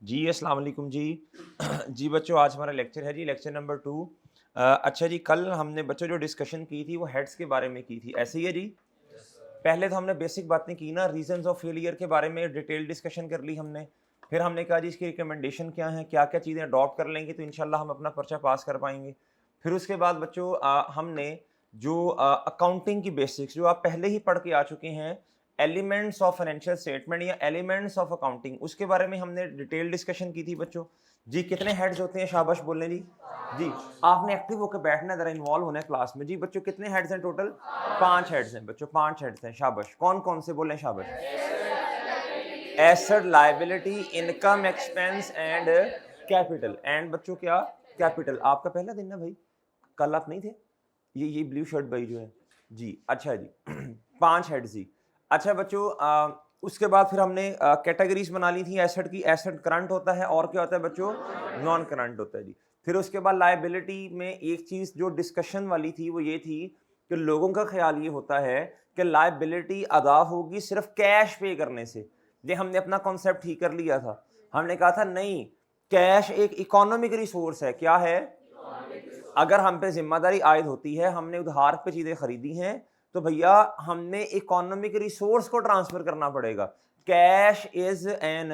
जी, अस्सलाम वालेकुम जी। जी बच्चों, आज हमारा लेक्चर है जी, लेक्चर नंबर 2। अच्छा जी, कल हमने बच्चों जो डिस्कशन की थी वो हेड्स के बारे में की थी, ऐसे ही है जी? पहले तो हमने बेसिक बातें की ना, रीजंस ऑफ फेलियर के बारे में डिटेल डिस्कशन कर ली हमने। फिर हमने कहा जी इसकी रिकमेंडेशन क्या है, क्या-क्या चीज़ें अडॉप्ट कर लेंगे तो इंशाल्लाह हम अपना पर्चा पास कर पाएँगे। फिर उसके बाद बच्चों हमने जो अकाउंटिंग की बेसिक्स जो आप पहले ही पढ़ के आ चुके हैं, एलिमेंट्स ऑफ फाइनेंशियल स्टेटमेंट या एलिमेंट्स ऑफ अकाउंटिंग, उसके बारे में हमने डिटेल डिस्कशन की थी बच्चों। जी, कितने हेड्स होते हैं? शाबाश बोलें जी। जी, आपने एक्टिव होकर बैठना है, ज़रा इन्वॉल्व होना है क्लास में। जी बच्चों, कितने हेड्स हैं टोटल? 5 हेड्स हैं बच्चों, 5 हेड्स हैं। शाबाश। कौन-कौन से बोलें शाबाश? Asset, liability, income, expense and capital. And बच्चों क्या? कैपिटल। आपका पहला दिन ना भाई, कल आप नहीं थे? ये ब्लू शर्ट भाई जो है जी, अच्छा जी। 5 हेड जी। अच्छा बच्चों, उसके बाद फिर हमने कैटेगरीज बना ली थी एसेट की। एसेट करंट होता है और क्या होता है बच्चों? नॉन करंट होता है जी। फिर उसके बाद लायबिलिटी में एक चीज जो डिस्कशन वाली थी वो ये थी कि लोगों का ख्याल ये होता है कि लायबिलिटी अदा होगी सिर्फ कैश पे करने से। ये हमने अपना कॉन्सेप्ट ठीक कर लिया था। हमने कहा था नहीं, कैश एक इकोनॉमिक रिसोर्स है। क्या है? अगर हम पे जिम्मेदारी आयद होती है, हमने उधार पे चीजें खरीदी हैं, तो भैया हमने इकोनॉमिक रिसोर्स को ट्रांसफर करना पड़ेगा। Cash is an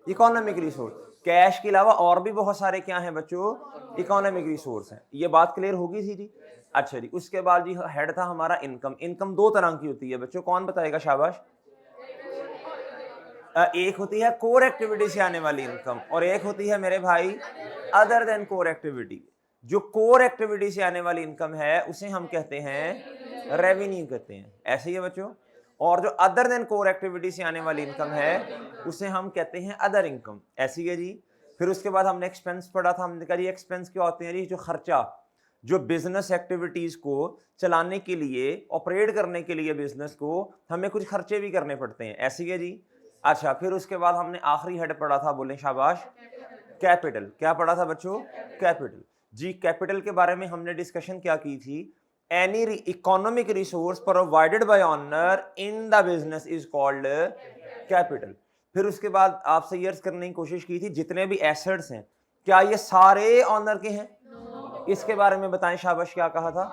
economic resource. Cash के अलावा और भी बहुत सारे क्या हैं बच्चों? इकोनॉमिक रिसोर्स हैं। ये बात क्लियर होगी थी जी? अच्छा जी, उसके बाद जी हेड था हमारा इनकम। इनकम दो तरह की होती है बच्चों, कौन बताएगा? शाबाश। एक होती है कोर एक्टिविटी से आने वाली इनकम और एक होती है मेरे भाई अदर देन कोर एक्टिविटी। जो कोर एक्टिविटी से आने वाली इनकम है उसे हम कहते हैं रेवेन्यू कहते हैं, ऐसे ही है बच्चों। और जो अदर देन कोर एक्टिविटी से आने वाली इनकम है उसे हम कहते हैं अदर इनकम, ऐसी है जी। फिर उसके बाद हमने एक्सपेंस पढ़ा था। हमने कहा जी एक्सपेंस क्या होते हैं जी? जो खर्चा जो बिजनेस एक्टिविटीज को चलाने के लिए, ऑपरेट करने के लिए बिजनेस को हमें कुछ खर्चे भी करने पड़ते हैं, ऐसी है जी। अच्छा, फिर उसके बाद हमने आखिरी हेड पढ़ा था, बोले शाबाश, कैपिटल। क्या पढ़ा था बच्चों? कैपिटल। जी, कैपिटल के बारे में हमने डिस्कशन क्या की थी? Any economic resource provided by honour in the business is called capital. फिर उसके बाद आपसे ये अर्ज करने की कोशिश की थी जितने भी एसेट्स हैं क्या ये सारे ऑनर के हैं? इसके बारे में बताएं शाबाश, क्या कहा था?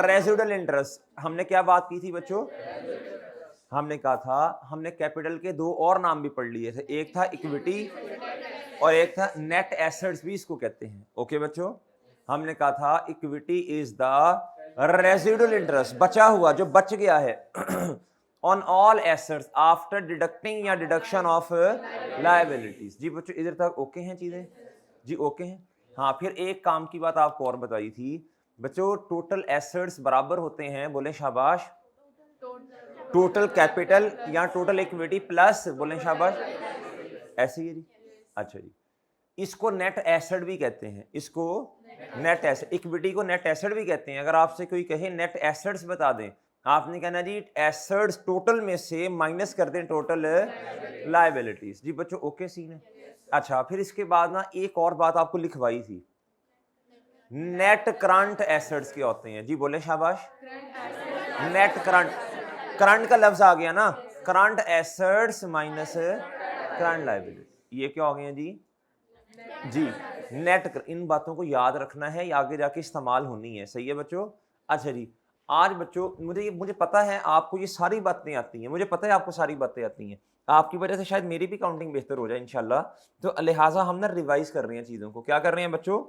Residual interest. हमने क्या बात की थी बच्चों? हमने कहा था हमने कैपिटल के दो और नाम भी पढ़ लिए थे, एक था इक्विटी और एक था नेट एसेट्स भी इसको कहते हैं। ओके बच्चों, हमने कहा था equity is the residual interest, बचा हुआ जो बच गया है on all assets after deducting या डिडक्शन ऑफ लायबिलिटीज। जी बच्चों, इधर तक ओके हैं चीजें? जी ओके हैं। हाँ, फिर एक काम की बात आपको और बताई थी बच्चों, टोटल एसेट्स बराबर होते हैं, बोले शाबाश, टोटल कैपिटल या टोटल इक्विटी प्लस, बोले शाबाश, ऐसे ही है जी। अच्छा जी, इसको नेट एसेट भी कहते हैं, इसको नेट एसेट, इक्विटी को नेट एसेट भी कहते हैं। अगर आपसे कोई कहे नेट एसेट्स बता दें, आपने कहना जी एसेट्स टोटल में से माइनस कर दें टोटल लायबिलिटीज। जी बच्चों ओके सीन है। अच्छा, फिर इसके बाद ना एक और बात आपको लिखवाई थी, नेट करंट एसेट्स के होते हैं। जी बोले शाबाश, नेट करंट, करंट का लफ्ज आ गया ना, current assets minus current liability, ये क्या हो गया जी? जी, इन बातों को याद रखना है, ये आगे जाके इस्तेमाल होनी है, सही है बच्चों? अच्छा जी, आज बच्चों मुझे पता है आपको ये सारी बातें आती हैं, मुझे पता है आपको सारी बातें आती हैं, आपकी वजह से शायद मेरी भी काउंटिंग बेहतर हो जाए इंशाल्लाह। तो लिहाजा हम ना रिवाइज कर रहे हैं चीज़ों को। क्या कर रहे हैं बच्चों?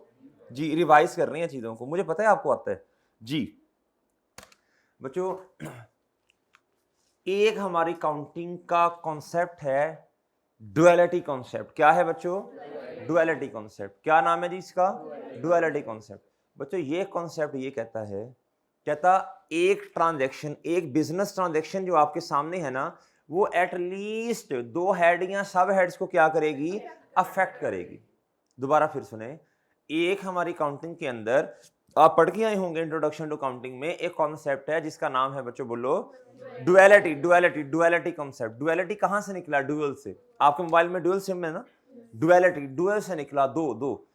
जी, रिवाइज कर रहे हैं चीज़ों को, मुझे पता है आपको आता है जी। बच्चों, एक हमारी काउंटिंग का कॉन्सेप्ट है डुअलिटी कॉन्सेप्ट। क्या है बच्चों? Duality concept. क्या नाम है जी इसका? Duality concept. बच्चों ये कॉन्सेप्ट ये कहता है, कहता एक ट्रांजैक्शन, एक बिजनेस ट्रांजैक्शन जो आपके सामने है ना, वो एटलीस्ट दो हेड या सब हेड्स को क्या करेगी? अफेक्ट करेगी। दोबारा फिर सुने, एक हमारी काउंटिंग के अंदर आप पढ़ के आए होंगे इंट्रोडक्शन टू काउंटिंग में, एक कॉन्सेप्ट है जिसका नाम है बच्चों, बोलो, duality. Duality, duality concept. Duality कहां से निकला? डुअल से। आपके मोबाइल में डुअल सिम है ना, डुअलिटी डुअल से निकला, दो दो।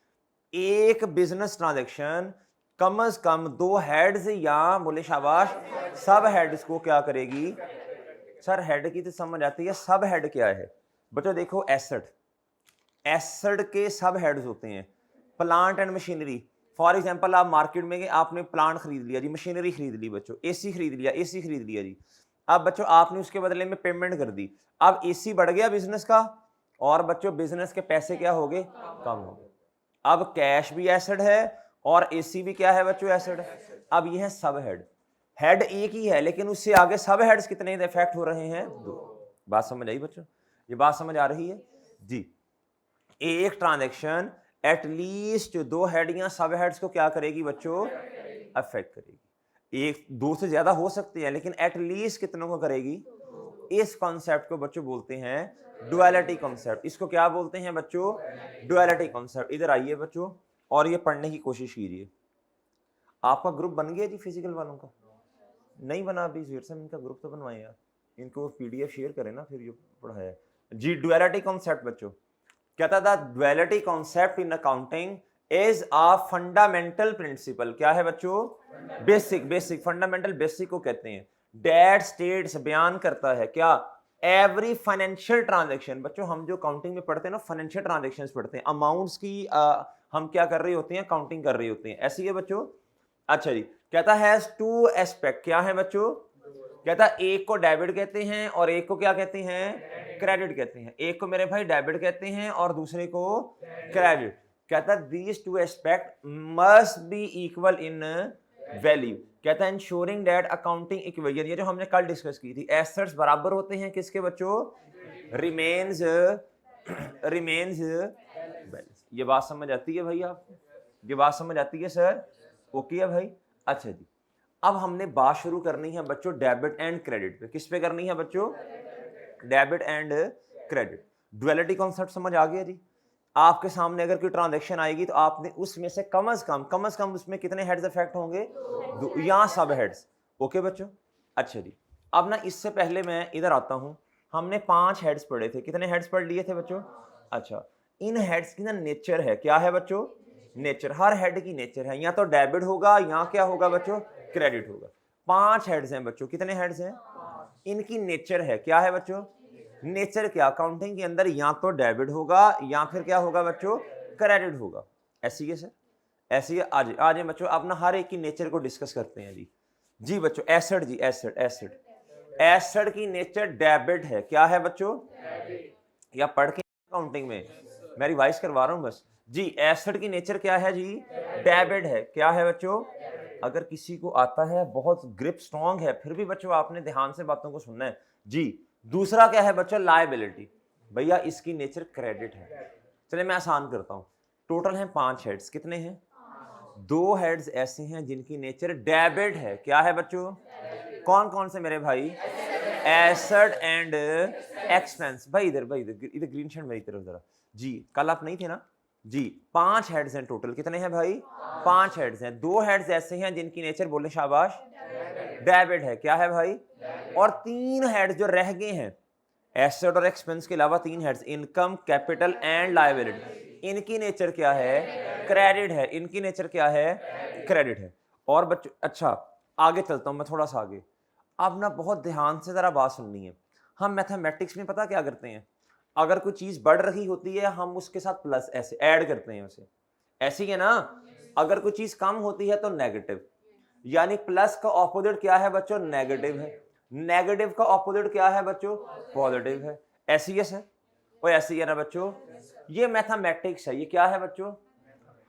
एक बिजनेस ट्रांजैक्शन कम से कम दो हेड्स या बोले शाबाश सब हेड्स को क्या करेगी? सर हेड की तो समझ आती है, सब हेड क्या है बच्चों? देखो एसेट, एसेट के सब हेड्स होते हैं। Plant and machinery, for example आप मार्केट में गए, आपने प्लांट खरीद लिया जी, मशीनरी खरीद ली बच्चों, एसी खरीद लिया, एसी खरीद लिया जी। अब बच्चों आपने उसके बदले में पेमेंट कर दी, अब एसी बढ़ गया बिजनेस का, और बच्चों बिजनेस के पैसे क्या हो गए, कम हो गए। अब कैश भी एसेट है और एसी भी क्या है बच्चों, एसेट है। अब ये है सब हेड, हेड एक ही है लेकिन उससे आगे सब हेड्स कितने इफेक्ट हो रहे हैं, 2। बात समझ आई बच्चों, ये बात समझ आ रही है जी। एक ट्रांजैक्शन एटलीस्ट 2 हेड या सब हेड्स को क्या करेगी बच्चों, अफेक्ट करेगी। एक 2 से ज्यादा हो सकते हैं लेकिन एटलीस्ट कितनों को करेगी। इस कॉन्सेप्ट को बच्चों बोलते हैं डुअलिटी कॉन्सेप्ट। इसको क्या बोलते हैं बच्चों, डुअलिटी कॉन्सेप्ट। इधर आइए बच्चों और ये पढ़ने की कोशिश कीजिए। आपका ग्रुप बन गया जी फिजिकल वालों का, नहीं बना अभी, ज़हीर साहब इनका ग्रुप तो बनवाए यार, इनको पीडीएफ शेयर करें ना फिर जो पढ़ाया जी। डुअलिटी कॉन्सेप्ट बच्चों कहता था, duality concept in accounting is a fundamental principle. क्या है बच्चों, बेसिक फंडामेंटल बेसिक को कहते हैं। दैट स्टेट्स बयान करता है क्या, एवरी फाइनेंशियल ट्रांजैक्शन। बच्चों हम जो काउंटिंग में पढ़ते हैं ना, फाइनेंशियल ट्रांजैक्शंस पढ़ते हैं, अमाउंट्स की हम क्या कर रहे होते हैं, काउंटिंग कर रहे होते हैं, ऐसी है बच्चों। अच्छा जी, कहता है 2 एस्पेक्ट। क्या है बच्चों, कहता एक को डेबिट कहते हैं और एक को क्या कहते हैं, क्रेडिट कहते हैं। एक को मेरे भाई डेबिट कहते हैं और दूसरे को क्रेडिट। कहता these 2 aspect must be equal in value. कहता है इंश्योरिंग दैट अकाउंटिंग इक्वेशन, ये जो हमने कल डिस्कस की थी, एसेट्स बराबर होते हैं किसके बच्चों, रिमेन्स बैलेंस। ये बात समझ आती है भाई आपको, ये बात समझ आती है सर, ओके है भाई। अच्छा जी, अब हमने बात शुरू करनी है बच्चों डेबिट एंड क्रेडिट पे। किस पे करनी है बच्चों, debit and credit. Duality concept समझ आ गया जी। आपके सामने अगर कोई ट्रांजैक्शन आएगी तो आपने उसमें से कम से कम उसमें कितने हेड्स इफेक्ट होंगे, 2 या सब हेड्स। ओके बच्चों, अच्छा जी। अब ना इससे पहले मैं इधर आता हूं, हमने 5 हेड्स पढ़े थे। कितने हेड्स पढ़ लिए थे बच्चों, अच्छा। इन हेड्स की ना नेचर है, क्या है बच्चों, नेचर। हर हेड की नेचर है, या तो डेबिट होगा या क्या होगा बच्चों, क्रेडिट होगा। 5 हेड्स हैं बच्चों, कितने हेड्स हैं, इनकी नेचर है, क्या है बच्चों, नेचर क्या, अकाउंटिंग के अंदर या तो डेबिट होगा या फिर क्या होगा बच्चों, क्रेडिट होगा। ऐसी है सर, ऐसी है। आज आज बच्चों अपना हर एक की नेचर को डिस्कस करते हैं जी। जी बच्चों, एसेट जी, एसेट की नेचर डेबिट है। क्या है बच्चों, या पढ़ के अकाउंटिंग में मैं रिवाइज करवा रहा हूं बस जी। एसेट की नेचर क्या है जी, डेबिट है। क्या है बच्चों, अगर किसी को आता है, बहुत ग्रिप स्ट्रॉन्ग है, फिर भी बच्चों आपने ध्यान से बातों को सुनना है जी। दूसरा क्या है बच्चों, लायबिलिटी। भैया इसकी नेचर क्रेडिट है। चलिए मैं आसान करता हूं, टोटल हैं 5 हेड्स। कितने हैं, 2 हेड्स ऐसे हैं जिनकी नेचर डेबिट है। क्या है बच्चों, कौन कौन से मेरे भाई, एसेट एंड एक्सपेंस। भाई इधर ग्रीन शर्ट मेरी तरफ जरा जी, कल आप नहीं थे ना जी। 5 हेड्स हैं टोटल। कितने हैं भाई, 5 हेड्स हैं। 2 हेड्स ऐसे हैं जिनकी नेचर, बोले शाबाश, डेबिट है। क्या है भाई, और 3 हेड्स जो रह गए हैं, एसेट और एक्सपेंस के अलावा 3 heads, income, capital and liability. इनकी नेचर क्या है, क्रेडिट है। इनकी नेचर क्या है, क्रेडिट है। और बच्चों अच्छा आगे चलता हूं मैं थोड़ा सा आगे। अब ना बहुत ध्यान से जरा बात सुननी है। हम मैथमेटिक्स में पता क्या करते हैं, अगर कोई चीज बढ़ रही होती है हम उसके साथ प्लस ऐसे ऐड करते हैं उसे, ऐसी है ना। अगर कोई चीज कम होती है तो नेगेटिव, यानी प्लस का ऑपोजिट क्या है बच्चों, नेगेटिव है। नेगेटिव का ऑपोजिट क्या है बच्चों, पॉजिटिव है। ऐसी है सर, और ऐसी है ना बच्चों। ये मैथमेटिक्स है। ये क्या है बच्चों,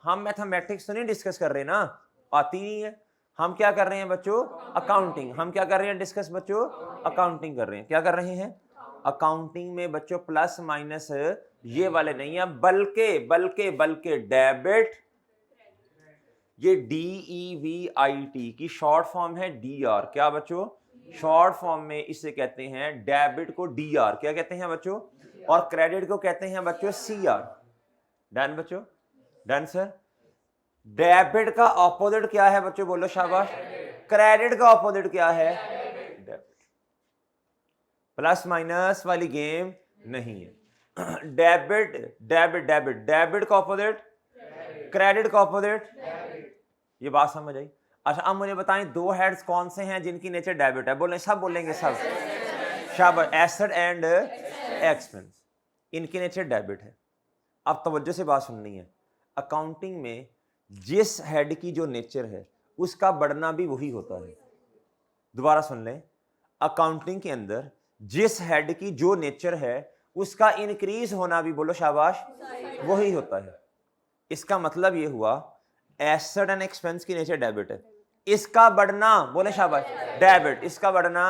हम मैथमेटिक्स तो नहीं डिस्कस कर रहे ना, आती नहीं है। हम क्या कर रहे हैं बच्चों, अकाउंटिंग। हम क्या कर रहे हैं डिस्कस बच्चों, अकाउंटिंग कर रहे हैं। क्या कर रहे हैं, अकाउंटिंग में बच्चों प्लस माइनस ये वाले नहीं है, बल्कि डेबिट, ये DEVIT की शॉर्ट फॉर्म है DR। क्या बच्चों, शॉर्ट फॉर्म में इसे कहते हैं डेबिट को DR क्या कहते हैं बच्चों, और क्रेडिट को कहते हैं बच्चों CR। डन बच्चों, डन सर। डेबिट का ऑपोजिट क्या है बच्चों, बोलो शाबाश, क्रेडिट का ऑपोजिट क्या है, डेबिट। प्लस माइनस वाली गेम नहीं है। डेबिट का ऑपोजिट, क्रेडिट का ऑपोजिट। ये बात समझ आई। अच्छा अब मुझे बताएं 2 हेड्स कौन से हैं जिनकी नेचर डेबिट है, बोले सब बोलेंगे सब, शाबाश, एसेट एंड एक्सपेंस। इनकी नेचर डेबिट है। अब तवज्जो से बात सुननी है। अकाउंटिंग में जिस हेड की जो नेचर है उसका बढ़ना भी वही होता है। दोबारा सुन लें, अकाउंटिंग के अंदर जिस हेड की जो नेचर है उसका इंक्रीज होना भी, बोलो शाबाश, वही होता है। इसका मतलब ये हुआ एसेट एंड एक्सपेंस की नेचर डेबिट है, इसका बढ़ना, बोले शाबाश, डेबिट, इसका बढ़ना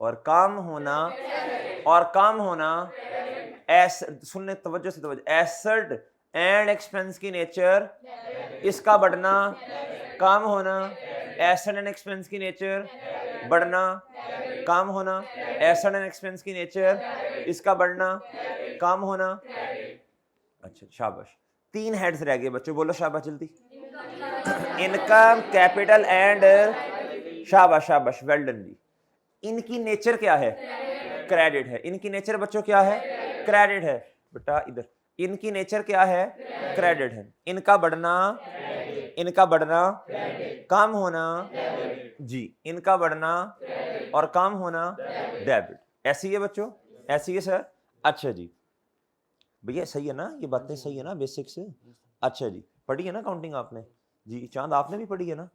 और कम होना, और कम होना सुनने तवज्जो से तवज्जो, एसेट एंड एक्सपेंस की नेचर, इसका बढ़ना कम होना, एसेट एंड एक्सपेंस की नेचर बढ़ना कम होना, एसेट एंड एक्सपेंस की नेचर, इसका बढ़ना कम होना। अच्छा शाबाश, 3 हेड्स रह गए बच्चों, बोलो शाबाश जल्दी। इनकम, कैपिटल एंड, शाबाश शाबाश, वेल डन जी। इनकी नेचर क्या है? क्रेडिट है। इनकी नेचर बच्चों क्या है? क्रेडिट है। बेटा इधर, इनकी नेचर क्या है? क्रेडिट है। इनका बढ़ना, इनका बढ़ना कम होना जी, इनका बढ़ना और कम होना डेबिट। ऐसी है बच्चों, ऐसी है सर। अच्छा जी भैया, सही है ना, ये बातें सही है ना बेसिक से? अच्छा जी, पढ़ी है ना काउंटिंग आपने? जी चांद आपने भी पढ़ी है ना?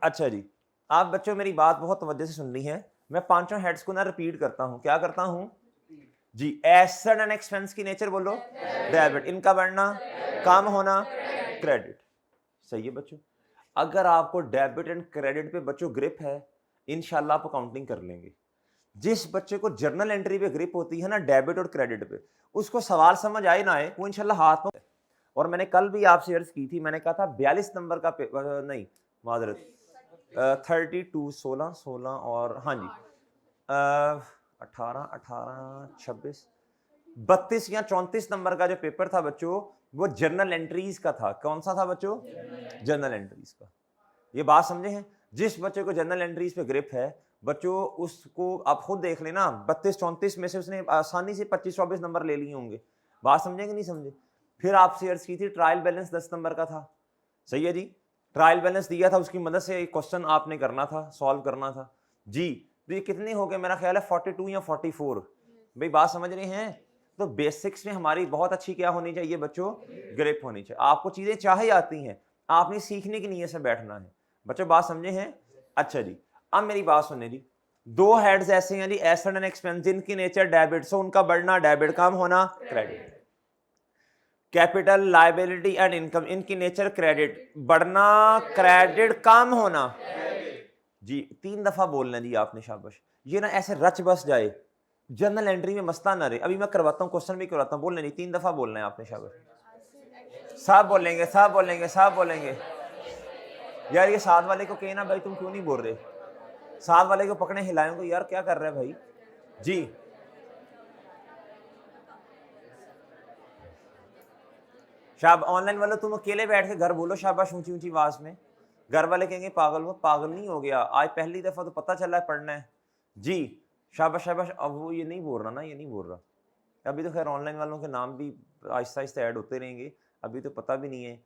अच्छा जी, आप बच्चों मेरी बात बहुत तवज्जो से सुननी है। मैं 5 हेड्स को ना रिपीट करता हूं। क्या करता हूं जी? एसेट एंड एक्सपेंस की नेचर बोलो डेबिट, इनका बढ़ना कम होना क्रेडिट। सही है बच्चों। अगर आपको डेबिट एंड क्रेडिट पे बच्चों ग्रिप है, इंशाल्लाह आप अकाउंटिंग कर लेंगे। जिस बच्चे को जर्नल एंट्री पे ग्रिप होती है ना, डेबिट और क्रेडिट पे, उसको सवाल समझ आए ना आए, वो इंशाल्लाह हाथ में। और मैंने कल भी आपसे अर्ज की थी, मैंने कहा था 42 नंबर का पेपर, नहीं माजरत 32, 16 और हाँ जी 18, 26, 32 या 34 नंबर का जो पेपर था बच्चों, वो जर्नल एंट्रीज का था। कौन सा था बच्चों? जर्नल एंट्रीज का। ये बात समझे हैं? जिस बच्चे को जर्नल एंट्रीज पे ग्रिप है बच्चों, उसको आप खुद देख लेना, 32-34 में से उसने आसानी से 25-24 नंबर ले लिए होंगे। बात समझे कि नहीं समझे? फिर आपसे अर्ज की थी ट्रायल बैलेंस 10 नंबर का था। सही है जी, ट्रायल बैलेंस दिया था, उसकी मदद से एक क्वेश्चन आपने करना था, सॉल्व करना था जी। तो ये कितने हो गए? मेरा ख्याल है 42 या 44। भाई बात समझ रहे हैं? तो बेसिक्स में हमारी बहुत अच्छी क्या होनी चाहिए बच्चों? ग्रिप होनी चाहिए। आपको चीजें चाहे आती हैं, आपने सीखने की नीयत से बैठना है बच्चों। बात समझे हैं? अच्छा जी, अब मेरी बात सुने जी। 2 हेड्स ऐसे हैं जी, एसेट एंड एक्सपेंस, जिनकी नेचर डेबिट, सो उनका बढ़ना डेबिट, कम होना credit. Capital, liability and income, इनकी नेचर क्रेडिट, बढ़ना क्रेडिट, कम होना जी। 3 दफा बोलना जी आपने, शाबाश। ये ना ऐसे रच बस जाए, जर्नल एंट्री में मसला ना रहे। अभी मैं करवाता हूँ, क्वेश्चन भी करवाता हूँ, बोलने नहीं, 3 दफा बोलना है आपने, शाबाश। सब बोलेंगे, सब बोलेंगे, सब बोलेंगे। यार ये साथ वाले को कहना भाई तुम क्यों नहीं बोल रहे? साथ वाले को पकड़े हिलाएंगे, यार क्या कर रहे हैं भाई जी। शाब ऑनलाइन वालों तुम अकेले बैठ के घर बोलो शाबाश ऊंची ऊंची आवाज में। घर वाले कहेंगे पागल हो, पागल नहीं हो गया, आज पहली दफा तो पता चला है पढ़ना है जी। शाबाश शाबाश। अब वो ये नहीं बोल रहा ना, ये नहीं बोल रहा। अभी तो खैर ऑनलाइन वालों के नाम भी आहिस्ता आहिस्ता ऐड होते रहेंगे, अभी तो पता भी नहीं है।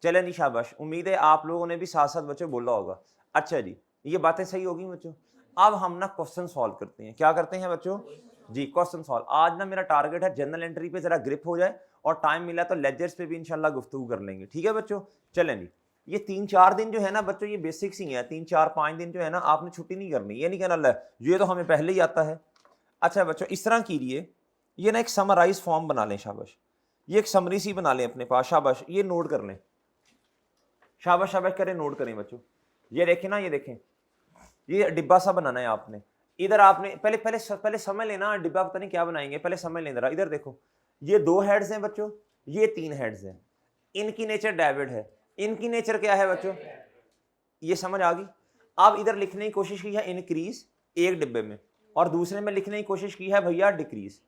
चले नहीं, शाबाश। उम्मीद है आप लोगों ने भी साथ साथ बच्चों बोला होगा। अच्छा जी, ये बातें सही होगी बच्चों। अब हम ना क्वेश्चन सॉल्व करते हैं। क्या करते हैं बच्चों जी? Question solve. आज ना मेरा टारगेट है जर्नल एंट्री पे जरा ग्रिप हो जाए, और टाइम मिला तो लेजर्स पे भी इंशाल्लाह गुफ्तगू कर लेंगे। ठीक है बच्चों? चलें जी। ये 3-4 दिन जो है ना बच्चों, ये बेसिक्स ही है। 3-4-5 दिन जो है ना, आपने छुट्टी नहीं करनी। ये नहीं कहना ले ये तो हमें पहले ही आता है। अच्छा बच्चों, इस तरह कीजिए, ये ना एक समराइज फॉर्म बना लें, शाबाश। ये एक समरी सी बना लें अपने पास, शाबाश। ये नोट कर लें, शाबाश शाबाश करें, नोट करें बच्चों। ये देखें ना, ये देखें, ये डिब्बा सा बनाना है आपने। इधर आपने पहले पहले पहले समझ लेना, डिब्बा पता नहीं क्या बनाएंगे, पहले समझ लें जरा। इधर देखो, ये 2 हेड्स हैं बच्चों, ये 3 हेड्स हैं। इनकी नेचर डेबिट है, इनकी नेचर क्या है बच्चों? ये समझ आ गई? अब इधर लिखने की कोशिश की है इंक्रीज एक डिब्बे में, और दूसरे में लिखने की कोशिश की है भैया डिक्रीज।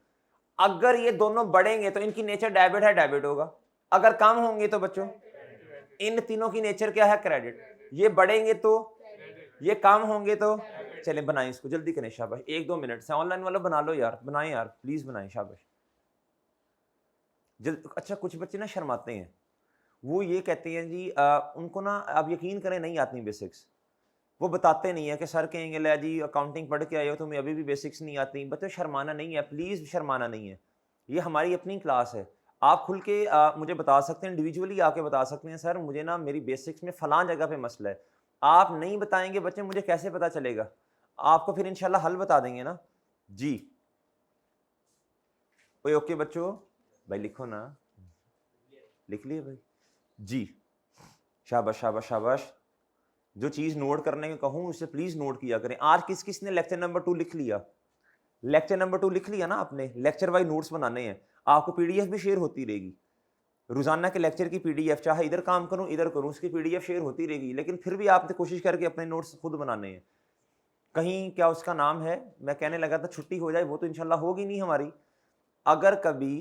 अगर ये दोनों बढ़ेंगे तो इनकी नेचर डेबिट है, डेबिट होगा। अगर कम होंगे तो बच्चों इन तीनों की नेचर क्या है? क्रेडिट। ये बढ़ेंगे तो, ये कम होंगे तो। चले बनाएं इसको, जल्दी करें, शाबाश। 1-2 मिनट से ऑनलाइन वालों बना लो यार, बनाएं यार प्लीज, बनाएं, शाबाश जल्द। अच्छा कुछ बच्चे ना शर्माते हैं, वो ये कहते हैं जी उनको ना, आप यकीन करें नहीं आती बेसिक्स, वो बताते नहीं है कि सर कहेंगे ले जी अकाउंटिंग पढ़ के आए हो, तुम्हें अभी भी बेसिक्स नहीं आती। बच्चों शर्माना नहीं है, प्लीज शर्माना नहीं है। ये हमारी अपनी क्लास है, आप खुल के मुझे बता सकते हैं, इंडिविजुअली आके बता सकते हैं, सर मुझे ना मेरी बेसिक्स में फलां जगह पे मसला है। आप नहीं बताएंगे बच्चे, मुझे कैसे पता चलेगा? आपको फिर इंशाल्लाह हल बता देंगे ना जी। ओए ओके बच्चों, भाई लिखो ना, लिख लिए भाई जी। शाबाश शाबाश शाबाश। जो चीज नोट करने को कहूं उसे प्लीज नोट किया करें। आज किस किस ने लेक्चर नंबर 2 लिख लिया? लेक्चर नंबर 2 लिख लिया ना आपने? लेक्चर वाइज नोट्स बनाने हैं, आपको पीडीएफ भी शेयर होती रहेगी। रोजाना के लेक्चर की पीडीएफ, चाहे इधर काम करूं इधर करूं, उसकी पीडीएफ शेयर होती रहेगी, लेकिन फिर भी आपने कोशिश करके अपने नोट्स खुद बनाने हैं। कहीं क्या उसका नाम है, मैं कहने लगा था छुट्टी हो जाए, वो तो इंशाल्लाह होगी नहीं हमारी। अगर कभी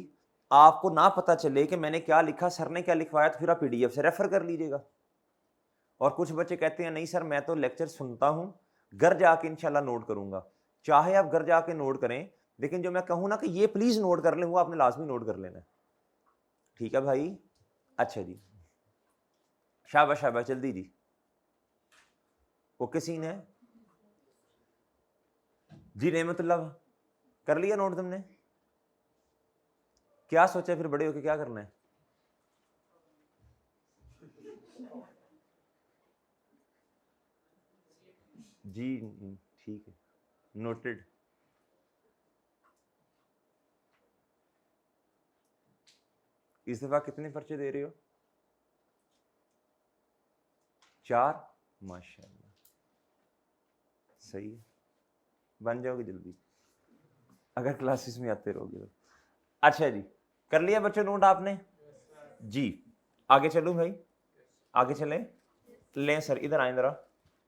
आपको ना पता चले कि मैंने क्या लिखा, सर ने क्या लिखवाया, तो फिर आप पीडीएफ से रेफर कर लीजिएगा। और कुछ बच्चे कहते हैं नहीं सर मैं तो लेक्चर सुनता हूं, घर जाके इंशाल्लाह नोट करूंगा। चाहे आप घर जाके नोट करें, लेकिन जो मैं कहूं ना कि ये प्लीज नोट कर लें, वो आपने लाजमी नोट कर लेना है। ठीक है भाई? अच्छा जी, शाबाश शाबाश, जल्दी जी। ओके सीन है जी। रहमतुल्लाह, कर लिया नोट तुमने? क्या सोचा फिर बड़े होके क्या करना है? जी ठीक है, नोटेड। इस दफा कितने पर्चे दे रहे हो? 4, माशाल्लाह, सही है, बन जाओगे जल्दी अगर क्लासेस में आते रहोगे तो। अच्छा जी, कर लिया बच्चों नोट आपने जी? आगे चलूं भाई, आगे चलें? लें सर, इधर आए जरा।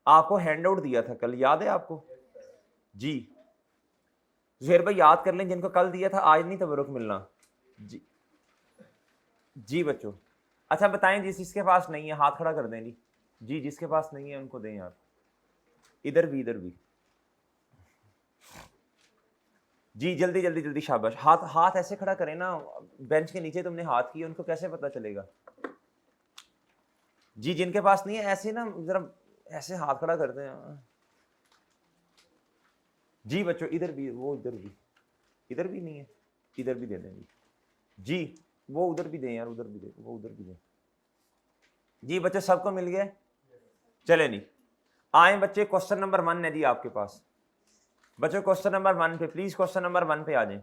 आपको हैंड आउट दिया था कल, याद है आपको जी? जुहैर भाई याद कर लें, जिनको कल दिया था आज नहीं तबरुक मिलना जी। जी बच्चों, अच्छा बताएं जिसके पास नहीं है हाथ खड़ा कर दें जी। जिसके पास नहीं है उनको दें यार। इधर भी, इधर भी जी, जल्दी जल्दी जल्दी, शाबाश। हाथ हाथ ऐसे खड़ा करें ना, बेंच के नीचे तुमने हाथ किए, उनको कैसे पता चलेगा जी? जिनके पास नहीं है ऐसे ना जरा ऐसे हाथ खड़ा करते हैं जी बच्चों। इधर भी, वो इधर भी, इधर भी नहीं है, इधर भी दे देंगे जी। वो उधर भी दें यार, उधर भी दे, वो उधर भी दें जी। बच्चों सबको मिल गया? चले नहीं, आए बच्चे, क्वेश्चन नंबर 1 है जी आपके पास। बच्चों क्वेश्चन नंबर 1 पे प्लीज, क्वेश्चन नंबर 1 पे आ जाएं।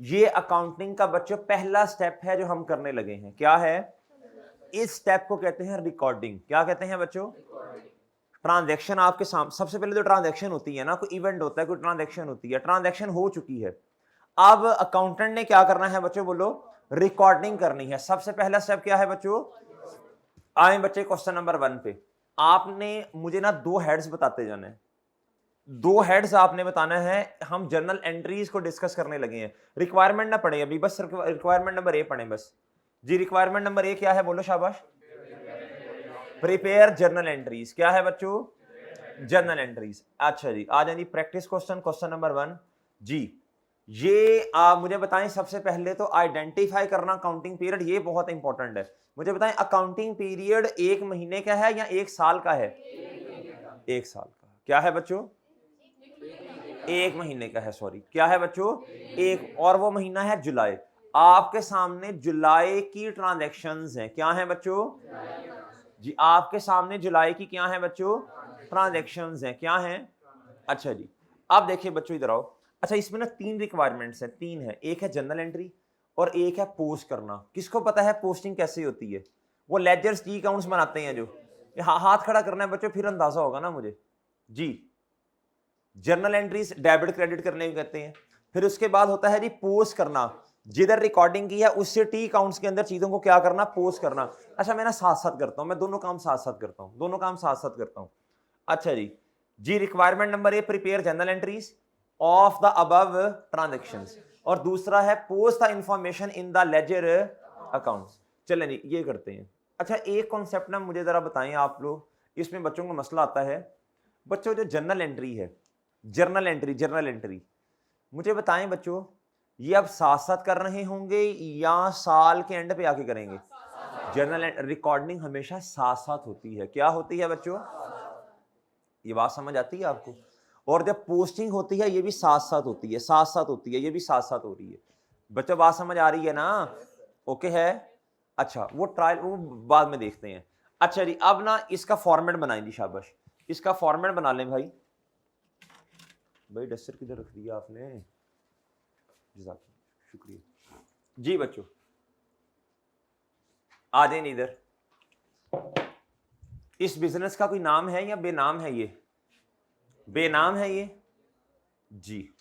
ये अकाउंटिंग का बच्चों पहला स्टेप है जो हम करने लगे हैं। क्या है? इस स्टेप को कहते हैं रिकॉर्डिंग। क्या कहते हैं बच्चों? ट्रांजैक्शन आपके सामने, सबसे पहले तो ट्रांजैक्शन होती है ना, कोई इवेंट होता है, कोई ट्रांजैक्शन होती है, ट्रांजैक्शन हो चुकी है। अब अकाउंटेंट ने क्या करना है बच्चों, बोलो? रिकॉर्डिंग करनी है। सबसे पहला स्टेप क्या है बच्चों? आए बच्चे क्वेश्चन नंबर 1 पे। आपने मुझे ना 2 हेड्स बताते जाना है, 2 हेड्स आपने बताना है। हम जर्नल एंट्रीज को डिस्कस करने लगे हैं। रिक्वायरमेंट ना पढ़े अभी, बस रिक्वायरमेंट नंबर ए पढ़े बस जी। रिक्वायरमेंट नंबर ए क्या है, बोलो शाबाश? Prepare journal entries. क्या है बच्चों? Journal entries. अच्छा जी, आ जाए जी प्रैक्टिस क्वेश्चन, क्वेश्चन नंबर 1 जी। ये मुझे बताएं, सबसे पहले तो आइडेंटिफाई करना काउंटिंग पीरियड, ये बहुत इंपॉर्टेंट है। मुझे बताएं अकाउंटिंग पीरियड 1 महीने का है या 1 साल का है? 1 साल का। क्या है बच्चों? 1 महीने का है, सॉरी। क्या है बच्चों? एक, और वो महीना है जुलाई। आपके सामने जुलाई की ट्रांजैक्शंस हैं। क्या है बच्चों जी? आपके सामने जुलाई की क्या है बच्चों? ट्रांजैक्शंस हैं। क्या हैं? अच्छा जी, अब देखिए बच्चों इधर आओ। अच्छा, इसमें ना 3 रिक्वायरमेंट्स हैं, 3 है। एक है जनरल एंट्री और एक है पोस्ट करना। किसको पता है पोस्टिंग कैसे होती है? वो लेजर्स की अकाउंट्स बनाते हैं जो, हाथ खड़ा करना है बच्चों, फिर अंदाजा होगा ना मुझे जी। जर्नल एंट्रीज डेबिट क्रेडिट करने को कहते हैं। फिर उसके बाद होता है जी पोस्ट करना, जिधर रिकॉर्डिंग की है उससे टी अकाउंट्स के अंदर चीजों को क्या करना, पोस्ट करना। अच्छा, मैं ना साथ साथ करता हूं, मैं दोनों काम साथ साथ करता हूं, दोनों काम साथ साथ करता हूं। अच्छा जी जी, requirement number A prepare journal entries of the above transactions, और दूसरा है post the information in the ledger accounts. चलें जी, ये करते हैं। अच्छा, एक कॉन्सेप्ट ना मुझे जरा बताएं आप लोग, इसमें बच्चों को मसला आता है। बच्चों जो जर्नल एंट्री है, जर्नल एंट्री मुझे बताएं बच्चों, ये अब साथ साथ कर रहे होंगे या साल के एंड पे आके करेंगे? जर्नल रिकॉर्डिंग हमेशा साथ साथ होती है। क्या होती है बच्चों? ये बात समझ आती है आपको? और जब पोस्टिंग होती है ये भी साथ साथ होती है, साथ साथ होती है, ये भी साथ साथ हो रही है। बच्चों बात समझ आ रही है ना? ओके है। अच्छा वो ट्रायल वो बाद में देखते हैं। अच्छा जी अब ना इसका फॉर्मेट बनाएं जी, शाबाश, इसका फॉर्मेट बना लें भाई। भाई डस्टर किधर रख दिया आपने? शुक्रिया जी। बच्चों आ जाए इधर। इस बिजनेस का कोई नाम है या बेनाम है? ये बेनाम है ये जी।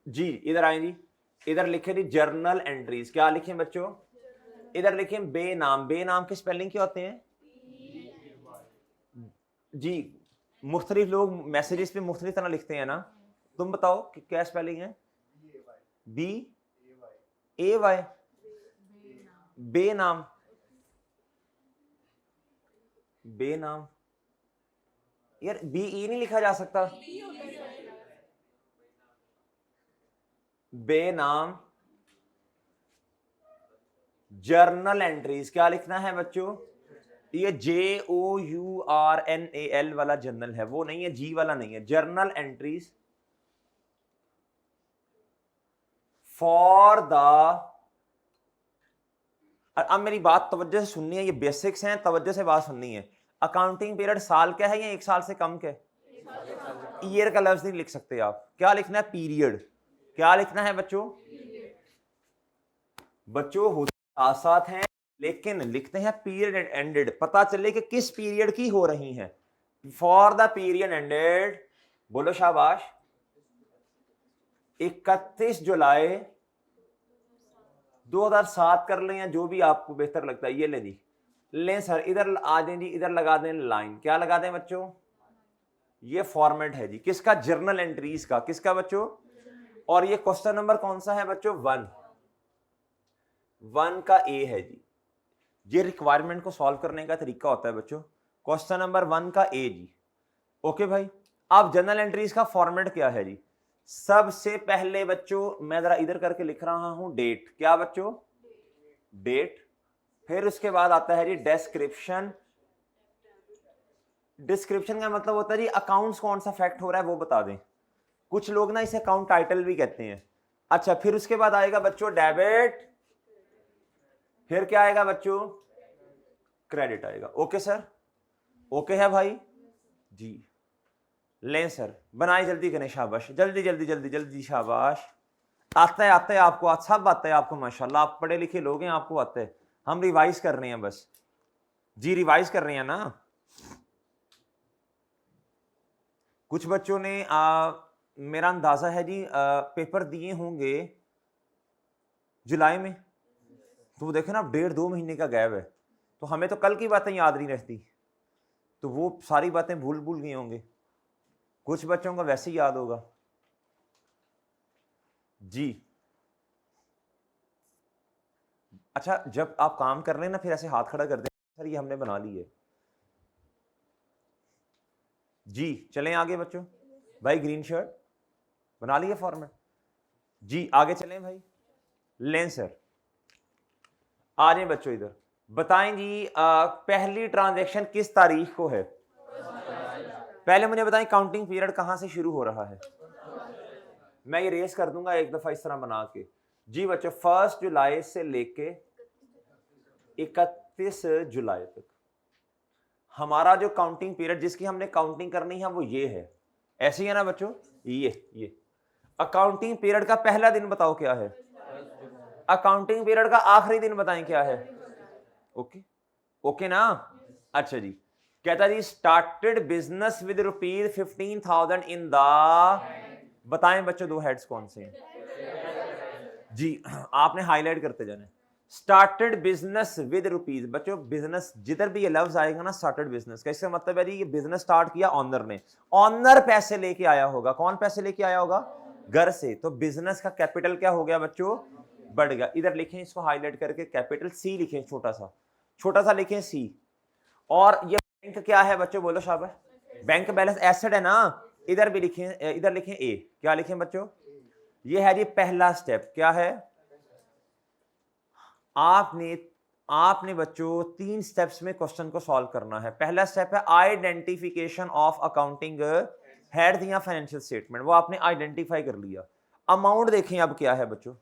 जी इधर आए जी, इधर लिखे जी जर्नल एंट्रीज। क्या लिखें बच्चों? इधर लिखें बेनाम। बेनाम के स्पेलिंग क्या होते हैं जी? मुख्तलिफ लोग मैसेजेस पे मुख्तलिफ तरह लिखते हैं ना, तुम बताओ कि क्या स्पेलिंग है? बी ए वाई। बेनाम। बेनाम यार बी ई नहीं लिखा जा सकता? बेनाम जर्नल एंट्रीज। क्या लिखना है बच्चों? ये JOURNAL वाला जर्नल है, वो नहीं है, जी वाला नहीं है। जर्नल एंट्रीज फॉर द, अब मेरी बात तवज्जो से सुननी है, ये बेसिक्स हैं, तवज्जो से बात सुननी है। अकाउंटिंग पीरियड साल का है या 1 साल से कम के? ईयर का लफ्ज नहीं लिख सकते आप। क्या लिखना है? पीरियड। क्या लिखना है बच्चों? बच्चों होते साथ हैं लेकिन लिखते हैं पीरियड एंडेड, पता चले कि किस पीरियड की हो रही हैं। फॉर द पीरियड एंडेड, बोलो शाबाश, 31 जुलाई 2007 कर लें या जो भी आपको बेहतर लगता है। ये ले जी, लें सर, इधर आ जाए जी, इधर लगा दें लाइन। क्या लगा दें बच्चों? ये फॉर्मेट है जी किसका? जर्नल एंट्रीज का। किसका बच्चों? और ये क्वेश्चन नंबर कौन सा है बच्चों? 1 का ए है जी। ये रिक्वायरमेंट को सॉल्व करने का तरीका होता है बच्चों। क्वेश्चन नंबर 1 का ए जी। ओके भाई, अब जर्नल एंट्रीज का फॉर्मेट क्या है जी? सबसे पहले बच्चों मैं जरा इधर करके लिख रहा हूं डेट। क्या बच्चों? डेट। फिर उसके बाद आता है जी डिस्क्रिप्शन। डिस्क्रिप्शन का मतलब होता है जी अकाउंट्स कौन सा फैक्ट हो रहा है वो बता दें। कुछ लोग ना इसे अकाउंट टाइटल भी कहते हैं। अच्छा फिर उसके बाद आएगा बच्चों डेबिट। फिर क्या आएगा बच्चों? क्रेडिट आएगा। Okay sir? ओके है भाई जी? लें सर, बनाए जल्दी करें, शाबाश, जल्दी जल्दी जल्दी जल्दी, शाबाश। आता है आपको, आज सब आता है आपको, माशाल्लाह, आप पढ़े लिखे लोग हैं, आपको आता है। हम रिवाइज कर रहे हैं बस जी, रिवाइज कर रहे हैं ना। कुछ बच्चों ने मेरा अंदाजा है जी पेपर दिए होंगे जुलाई में, तो वो देखे ना 1.5-2 महीने का गैप है, तो हमें तो कल की बातें याद नहीं रहती, तो वो सारी बातें भूल भूल गए होंगे। कुछ बच्चों को वैसे ही याद होगा जी। अच्छा जब आप काम कर रहे हैं ना फिर ऐसे हाथ खड़ा कर दें, सर ये हमने बना ली है जी। चलें आगे बच्चों। भाई ग्रीन शर्ट बना लिया फॉर्मेट जी। आगे चलें भाई। लें सर, आ जाए बच्चों इधर। बताएं जी पहली ट्रांजैक्शन किस तारीख को है? पहले मुझे बताएं काउंटिंग पीरियड कहां से शुरू हो रहा है? मैं ये रेस कर दूंगा एक दफा इस तरह बना के जी बच्चों। 1 जुलाई से लेके 31 जुलाई तक हमारा जो काउंटिंग पीरियड, जिसकी हमने काउंटिंग करनी है वो ये है। ऐसे ही है ना बच्चों? ये अकाउंटिंग पीरियड का पहला दिन बताओ क्या है? अकाउंटिंग पीरियड का आखिरी दिन बताएं क्या है? ओके ओके ना? अच्छा जी, कहता जी started business with ₹15,000 in the, बताएं बच्चों दो हेड्स कौन से हैं जी? आपने हाईलाइट करते जाना। Started business with rupees. बच्चों बिजनेस जिधर भी ये लफ्ज आएगा ना स्टार्टेड बिजनेस का, इसका मतलब है जी ये बिजनेस स्टार्ट किया ऑनर ने। ऑनर पैसे लेके आया होगा। कौन पैसे लेके आया होगा? घर से। तो बिजनेस का कैपिटल क्या हो गया बच्चों? बढ़ गया। इधर लिखें इसको हाईलाइट करके, कैपिटल सी लिखें, छोटा सा लिखें सी। और ये बैंक क्या है बच्चों? बोलो शाबाश। बैंक बैलेंस एसेट है ना। इधर भी लिखें, इधर लिखें ए। क्या लिखें बच्चों? ये है जी पहला स्टेप। क्या है? आपने बच्चों 3 स्टेप्स में क्वेश्चन को सॉल्व करना है। पहला स्टेप है आइडेंटिफिकेशन ऑफ अकाउंटिंग हेड दिया फाइनेंशियल स्टेटमेंट, वो आपने आइडेंटिफाई कर लिया। अमाउंट देखें अब क्या है बच्चों,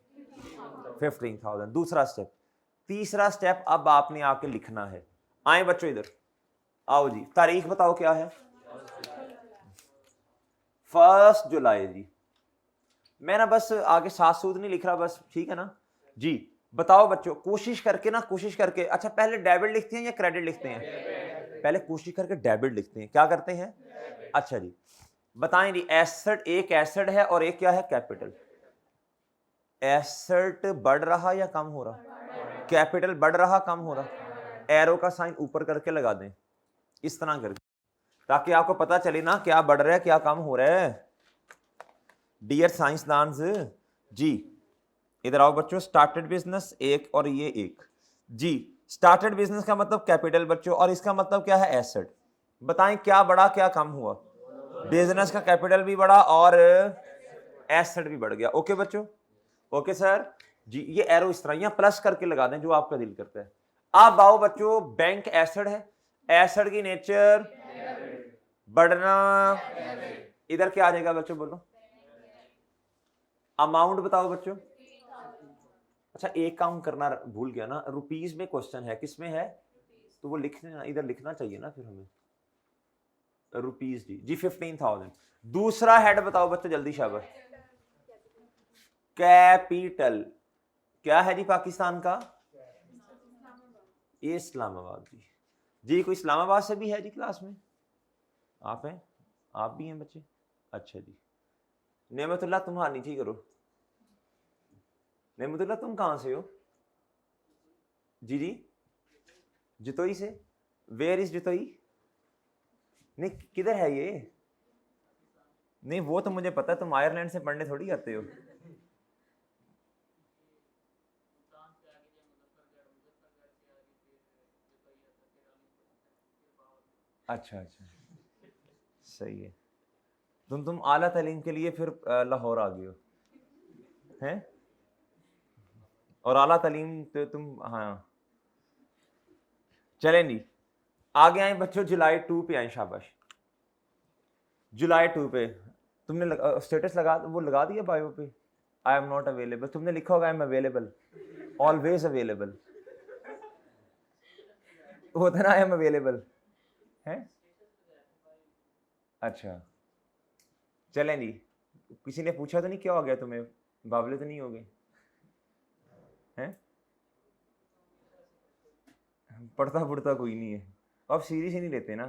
15,000। दूसरा स्टेप, तीसरा स्टेप अब आपने आके लिखना है। आए बच्चों इधर आओ जी, तारीख बताओ क्या है, 1 जुलाई जी। मैं ना बस आगे सात सूद नहीं लिख रहा बस, ठीक है ना जी। बताओ बच्चों, कोशिश करके ना, कोशिश करके, अच्छा पहले डेबिट लिखते हैं या क्रेडिट लिखते हैं? पहले कोशिश करके डेबिट लिखते हैं। क्या करते हैं? अच्छा जी, बताएं जी। एसेट, एक एसेट है और एक क्या है, कैपिटल। एसेट बढ़ रहा या कम हो रहा? कैपिटल बढ़ रहा कम हो रहा? एरो का साइन ऊपर करके लगा दें इस तरह करके, ताकि आपको पता चले ना क्या बढ़ रहा है क्या कम हो रहा है। डियर साइंसदान जी, इधर आओ बच्चों। स्टार्टेड बिजनेस एक और ये एक जी। स्टार्टेड बिजनेस का मतलब कैपिटल बच्चों, और इसका मतलब क्या है, एसेट। बताएं क्या बढ़ा क्या कम हुआ? बिजनेस का कैपिटल भी बढ़ा और एसेट भी बढ़ गया। ओके बच्चों, ओके सर जी। ये एरो इस तरह या प्लस करके लगा दें जो आपका दिल करता है। अब आओ बच्चों, बैंक एसेट है, एसेट की नेचर बढ़ना, इधर क्या आ जाएगा बच्चों बोलो? अमाउंट बताओ बच्चों। अच्छा एक काम करना भूल गया ना, रुपीस में क्वेश्चन है, किसमें है? तो वो लिखना, इधर लिखना चाहिए ना फिर हमें, रुपीस जी 15,000। दूसरा हेड बताओ बच्चों जल्दी, शाबाश। कैपिटल क्या है जी पाकिस्तान का? ये इस्लामाबाद जी। जी कोई इस्लामाबाद से भी है जी क्लास में? आप हैं? आप भी हैं बच्चे? अच्छा जी। नेमतुल्लाह तुम हार नीचे करो। नेमतुल्लाह तुम कहां से हो? जी जी, जतोई से। Where is Jatoi? नहीं किधर है ये? नहीं वो तो मुझे पता है, तुम आयरलैंड से पढ़ने थोड़ी आते हो। अच्छा अच्छा, सही है। तुम आला तालीम के लिए फिर लाहौर आ गए हो हैं? और आला तालीम तो तुम, हाँ चलें जी। आगे आए बच्चों, जुलाई 2 पे आए, शाबाश। जुलाई 2 पे तुमने स्टेटस लगा, वो लगा दिया बायो पे, आई एम नॉट अवेलेबल। तुमने लिखा होगा I am available, always available होता ना, आई एम अवेलेबल है। अच्छा चलें जी। किसी ने पूछा तो नहीं क्या हो गया तुम्हें, बावले तो नहीं हो गए हैं? पढ़ता पढ़ता कोई नहीं है, अब सीरियस ही नहीं लेते ना।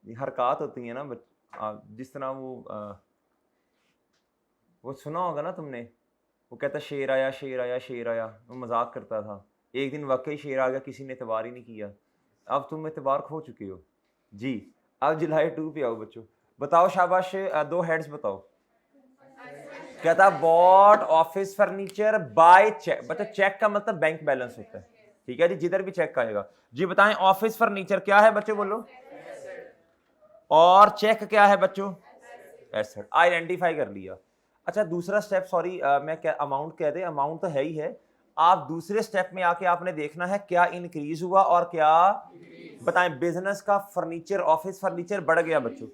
ये हरकत होती है ना जिस तरह वो सुना होगा ना तुमने, वो कहता शेर आया शेर आया शेर आया, वो मजाक करता था। एक दिन वाकई शेर आ गया, किसी ने एतबार ही नहीं किया। अब तुम एतबार खो चुके हो जी। अब जुलाई 2 पे आओ बच्चों। बताओ शाबाश, दो हेड्स बताओ। कहता bought office furniture by cheque. बच्चा चेक का मतलब बैंक बैलेंस होता है, ठीक है जी, जिधर भी चेक आएगा जी। बताएं ऑफिस फर्नीचर क्या है बच्चों बोलो, और चेक क्या है बच्चों, एसेट। आइडेंटिफाई कर लिया। अच्छा दूसरा स्टेप, सॉरी मैं क्या अमाउंट कह दे, अमाउंट तो है ही है। आप दूसरे स्टेप में आके आपने देखना है क्या इंक्रीज हुआ और क्या, बताएं। बिजनेस का फर्नीचर, ऑफिस फर्नीचर बढ़ गया बच्चों,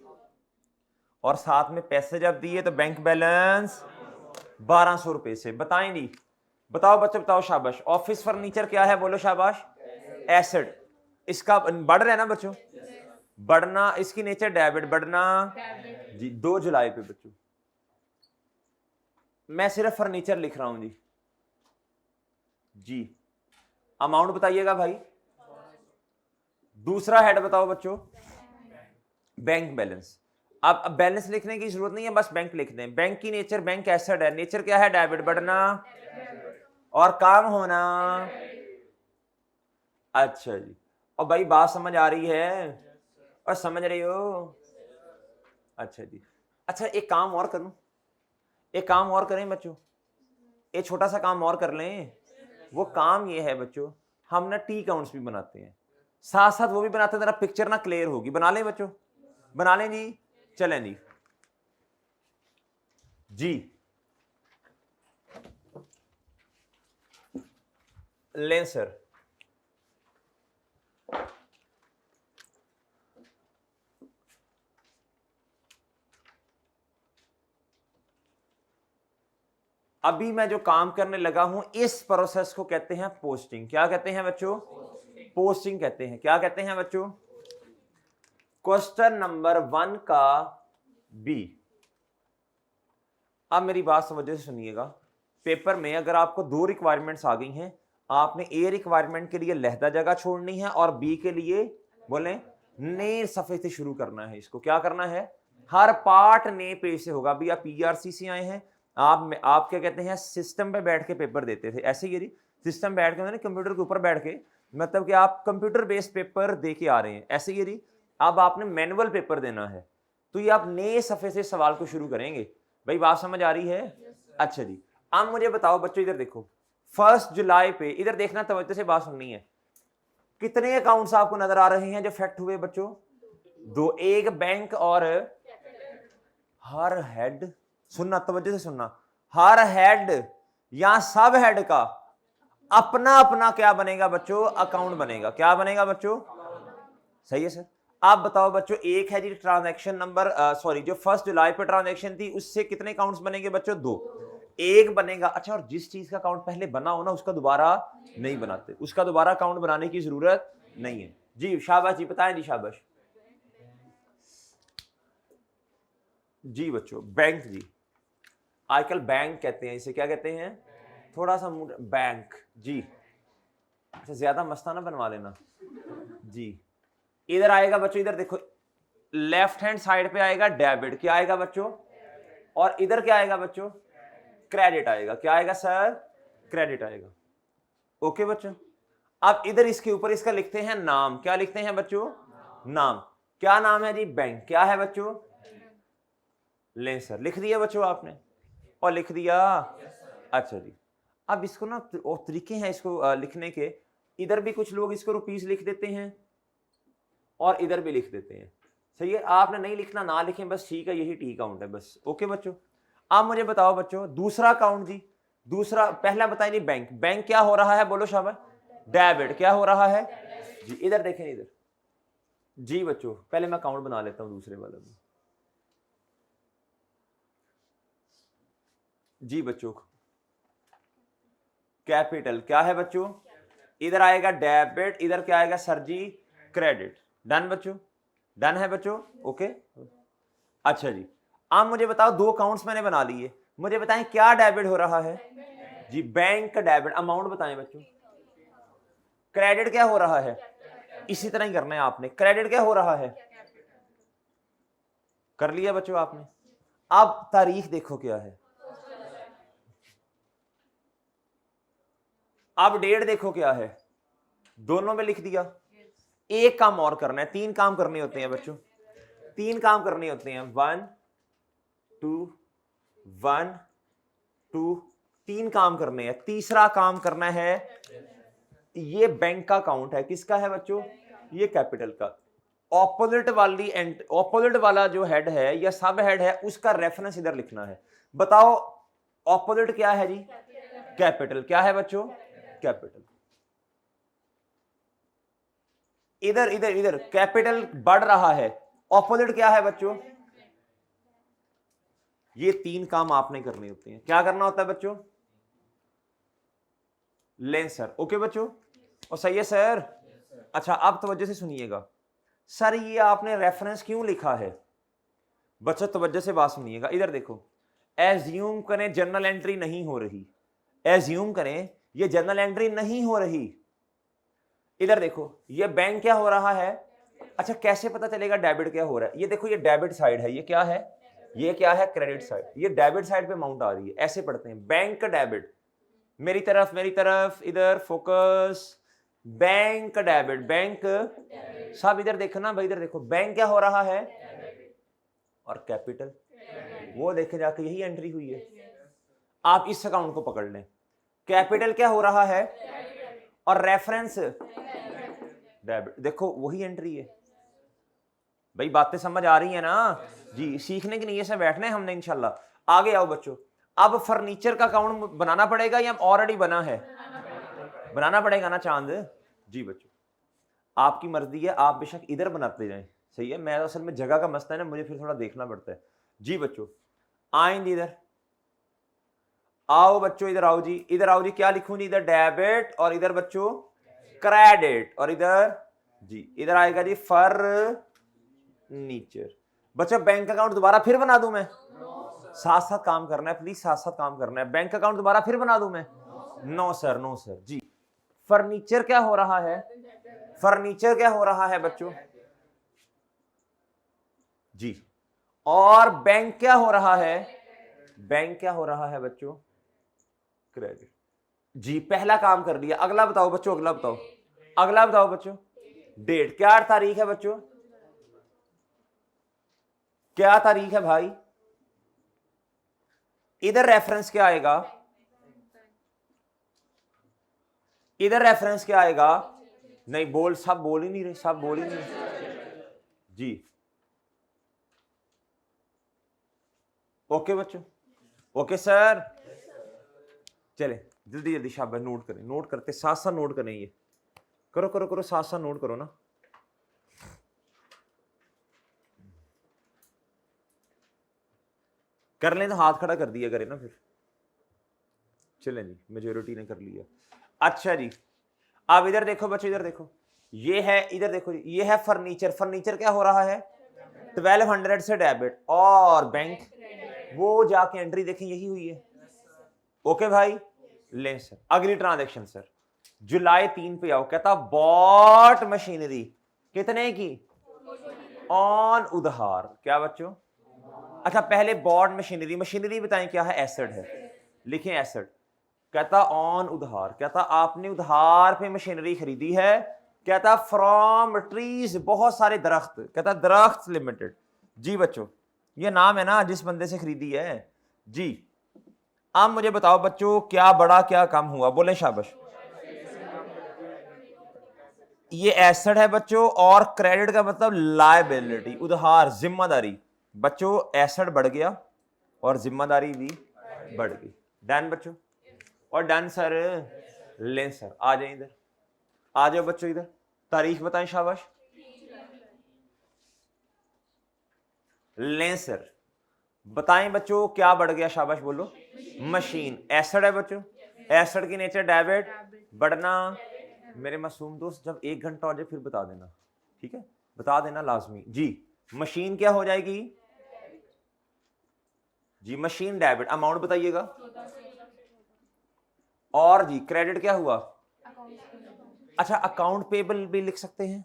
और साथ में पैसे जब दिए तो बैंक बैलेंस 1200 रुपए से। बताएं जी, बताओ बच्चे बताओ, शाबाश। ऑफिस फर्नीचर क्या है बोलो शाबाश, एसेट। इसका बढ़ रहा है ना बच्चों, बढ़ना, इसकी नेचर डेबिट, बढ़ना जी। 2 जुलाई पे बच्चों, मैं सिर्फ फर्नीचर लिख रहा हूं जी जी। अमाउंट बताइएगा भाई। दूसरा हेड बताओ बच्चों, बैंक बैलेंस। अब बैलेंस लिखने की जरूरत नहीं है, बस बैंक लिख दें। बैंक की नेचर, बैंक एसेट है, नेचर क्या है, डेबिट, बढ़ना और काम होना। अच्छा जी, और भाई बात समझ आ रही है और समझ रही हो? अच्छा जी। अच्छा एक काम और करूं, एक काम और करें बच्चों, एक छोटा सा काम और कर लें। वो काम ये है बच्चों, हम ना टी काउंट्स भी बनाते हैं, साथ साथ वो भी बनाते हैं, जरा पिक्चर ना क्लियर होगी। बना लें बच्चों, बना लें जी। चलें जी जी, लें सर। अभी मैं जो काम करने लगा हूं इस प्रोसेस को कहते हैं पोस्टिंग। क्या कहते हैं बच्चों? पोस्टिंग कहते हैं। क्या कहते हैं बच्चों? क्वेश्चन नंबर 1 का बी। अब मेरी बात समझ से सुनिएगा। पेपर में अगर आपको 2 रिक्वायरमेंट्स आ गई हैं, आपने ए रिक्वायरमेंट के लिए लहदा जगह छोड़नी है और बी के लिए बोले नए सफे से शुरू करना है। इसको क्या करना है? हर पार्ट नए पेज से होगा। अभी आप पीआरसी से आए हैं, आप क्या कहते हैं सिस्टम पे बैठ के पेपर देते थे, ऐसे ही सिस्टम बैठ के कंप्यूटर के ऊपर बैठ के, मतलब कि आप कंप्यूटर बेस्ड पेपर दे के आ रहे हैं, ऐसे ही अब आपने मैनुअल पेपर देना है, तो ये आप नए सफे से सवाल को शुरू करेंगे। भाई बात समझ आ रही है? अच्छा जी, अब मुझे बताओ बच्चों, इधर देखो 1 जुलाई पे, इधर देखना, तवज्जो से बात सुननी है। कितने अकाउंट्स आपको नजर आ रहे हैं जो फैक्ट हुए बच्चों? 2। एक बैंक और हर हेड, सुनना तवज्जो से सुनना, हर हेड या सब हेड का अपना अपना क्या बनेगा बच्चों? अकाउंट बनेगा। क्या बनेगा बच्चों? सही है सर। आप बताओ बच्चों, एक है जी ट्रांजैक्शन नंबर, सॉरी जो 1 जुलाई पर ट्रांजैक्शन थी उससे कितने अकाउंट्स बनेंगे बच्चों? 2। एक बनेगा। अच्छा, और जिस चीज का अकाउंट पहले बना हो ना उसका दोबारा नहीं बनाते, उसका दोबारा अकाउंट बनाने की जरूरत नहीं है। जी शाबाश जी, बताएं जी, शाबाश जी बच्चों। बैंक जी, आजकल बैंक कहते हैं इसे, क्या कहते हैं? थोड़ा सा बैंक जी। अच्छा, ज्यादा मस्ताना बनवा लेना जी। इधर आएगा बच्चों, इधर देखो लेफ्ट हैंड साइड पे आएगा डेबिट। क्या आएगा बच्चों? और इधर क्या आएगा बच्चों? क्रेडिट आएगा। क्या आएगा सर? क्रेडिट आएगा। ओके बच्चों, अब इधर इसके ऊपर इसका लिखते हैं नाम। क्या लिखते हैं बच्चों? नाम। क्या नाम है जी? बैंक। क्या है बच्चों? ले सर, लिख दिया बच्चों आपने, और लिख दिया। अच्छा जी, अब इसको ना और तरीके हैं इसको लिखने के। इधर भी कुछ लोग इसको रुपीस लिख देते हैं और इधर भी लिख देते हैं। सही है, आपने नहीं लिखना ना लिखें बस, ठीक है, यही टी काउंट है बस। ओके बच्चों, अब मुझे बताओ बच्चों दूसरा काउंट जी। दूसरा, पहला बताइए जी बैंक। बैंक क्या हो रहा है? बोलो शाबाश। डेबिट। क्या हो रहा है जी? इधर देखें, इधर जी बच्चों, पहले मैं काउंट बना लेता हूं दूसरे वाले में जी बच्चों। कैपिटल क्या है बच्चों? इधर आएगा डेबिट, इधर क्या आएगा सर जी? क्रेडिट। डन बच्चों? डन है बच्चों? ओके। अच्छा जी, अब मुझे बताओ 2 अकाउंट्स मैंने बना लिए, मुझे बताएं क्या डेबिट हो रहा है जी? Bank debit. अमाउंट बताएं बच्चों। क्रेडिट क्या हो रहा है? इसी तरह ही करना है आपने। क्रेडिट क्या हो रहा है? कर लिया बच्चों आपने। अब तारीख देखो क्या है, अब डेट देखो क्या है, दोनों में लिख दिया। एक काम और करना है, 3 काम करने होते हैं बच्चों, 3 काम करने होते हैं। 1 2 1 2, 3 काम करने हैं। तीसरा काम करना है, ये बैंक का अकाउंट है, किसका है बच्चों? ये कैपिटल का। ऑपोजिट वाली ऑपोजिट वाला जो हेड है या सब हेड है उसका रेफरेंस इधर लिखना है। बताओ ऑपोजिट क्या है जी? कैपिटल। क्या है बच्चों? कैपिटल। इधर इधर इधर कैपिटल बढ़ रहा है, ऑपोजिट क्या है बच्चों? ये 3 काम आपने करने होते हैं। क्या करना होता है बच्चों? लें सर। ओके बच्चों, और सही है सर। अच्छा, अब तवज्जो से सुनिएगा। सर ये आपने रेफरेंस क्यों लिखा है? बच्चों तवज्जो से बात सुनिएगा, इधर देखो। एज्यूम करें जर्नल एंट्री नहीं हो रही, एज्यूम करें ये जर्नल एंट्री नहीं हो रही। इधर देखो ये बैंक क्या हो रहा है? अच्छा, कैसे पता चलेगा डेबिट क्या हो रहा है? ये देखो ये डेबिट साइड है, ये क्या है? ये क्या है? Credit side. ये डेबिट साइड पे अमाउंट आ रही है, ऐसे पढ़ते हैं बैंक डेबिट। मेरी तरफ, मेरी तरफ, इधर फोकस। बैंक डेबिट, बैंक सब इधर देखो ना भाई, इधर देखो बैंक क्या हो रहा है? और कैपिटल वो देखे जाके यही एंट्री हुई है। आप इस अकाउंट को पकड़ लें, कैपिटल क्या हो रहा है और रेफरेंस डेबिट, देखो वही एंट्री है। भाई बातें समझ आ रही है ना जी? सीखने की नीयत से बैठने हमने इंशाल्लाह। आगे आओ बच्चों, अब फर्नीचर का अकाउंट बनाना पड़ेगा या ऑलरेडी बना है? बनाना पड़ेगा ना चांद जी बच्चों, आपकी मर्जी है, आप बेशक इधर बनाते जाएं। सही है, मैं असल में जगह का मसला है ना, मुझे फिर थोड़ा देखना पड़ता है जी बच्चों। आएंगे इधर, आओ बच्चों इधर आओ जी, इधर आओ जी। क्या लिखूं जी? इधर डेबिट और इधर बच्चों क्रेडिट, और इधर जी इधर आएगा जी फर्नीचर। बच्चों बैंक अकाउंट दोबारा फिर बना दूं मैं? साथ साथ काम करना है प्लीज, साथ साथ काम करना है। बैंक अकाउंट दोबारा फिर बना दूं मैं? नो सर, नो सर जी। फर्नीचर क्या हो रहा है? फर्नीचर क्या हो रहा है बच्चों? जी। और बैंक क्या हो रहा है? बैंक क्या हो रहा है बच्चों? क्रेडिट। जी पहला काम कर लिया। अगला बताओ बच्चों, अगला बताओ, अगला बताओ बच्चों। डेट, क्या तारीख है बच्चों? क्या तारीख है भाई? इधर रेफरेंस क्या आएगा? इधर रेफरेंस क्या आएगा? नहीं बोल, सब बोल ही नहीं रहे, सब बोल ही नहीं रहे जी। ओके बच्चों, ओके सर। चले जल्दी जल्दी शाबाश, नोट करें, नोट करते साथ साथ नोट करें। ये करो करो करो, साथ साथ नोट करो ना। कर लें तो हाथ खड़ा कर दिया करें ना फिर। चलें जी, मेजोरिटी ने कर लिया। अच्छा जी, अब इधर देखो बच्चों, इधर देखो, ये है, इधर देखो जी, ये है फर्नीचर। फर्नीचर क्या हो रहा है? 1200 से डेबिट, और बैंक वो जाके एंट्री देखें यही हुई है। ओके भाई, ले सर अगली ट्रांजैक्शन सर। जुलाई 3 पे आओ, कहता बॉट मशीनरी कितने की? ऑन उधार। क्या बच्चों? अच्छा पहले बॉट मशीनरी, मशीनरी बताएं क्या है? एसेट है, लिखें एसेट। कहता ऑन उधार, कहता आपने उधार पे मशीनरी खरीदी है। कहता फ्रॉम ट्रीज, बहुत सारे दरख्त। कहता दरख्त लिमिटेड। जी बच्चों, ये नाम है ना जिस बंदे से खरीदी है जी। अब मुझे बताओ बच्चों, क्या बड़ा क्या कम हुआ? बोले शाबाश। ये एसेट है बच्चों, और क्रेडिट का मतलब लायबिलिटी, उधार, जिम्मेदारी। बच्चों एसेट बढ़ गया और जिम्मेदारी भी बढ़ गई। डन बच्चों? और डन सर। लें सर, आ जाए इधर, आ जाओ बच्चों इधर। तारीख बताएं शाबाश। लें सर, बताएं बच्चों क्या बढ़ गया? शाबाश बोलो। मशीन। एसेट है बच्चों, एसेट की नेचर डेबिट, बढ़ना। मेरे मासूम दोस्त जब 1 घंटा हो जाए फिर बता देना, ठीक है? बता देना लाजमी जी। मशीन क्या हो जाएगी जी? Machine debit. अमाउंट बताइएगा। और जी क्रेडिट क्या हुआ? अच्छा अकाउंट पेबल भी लिख सकते हैं?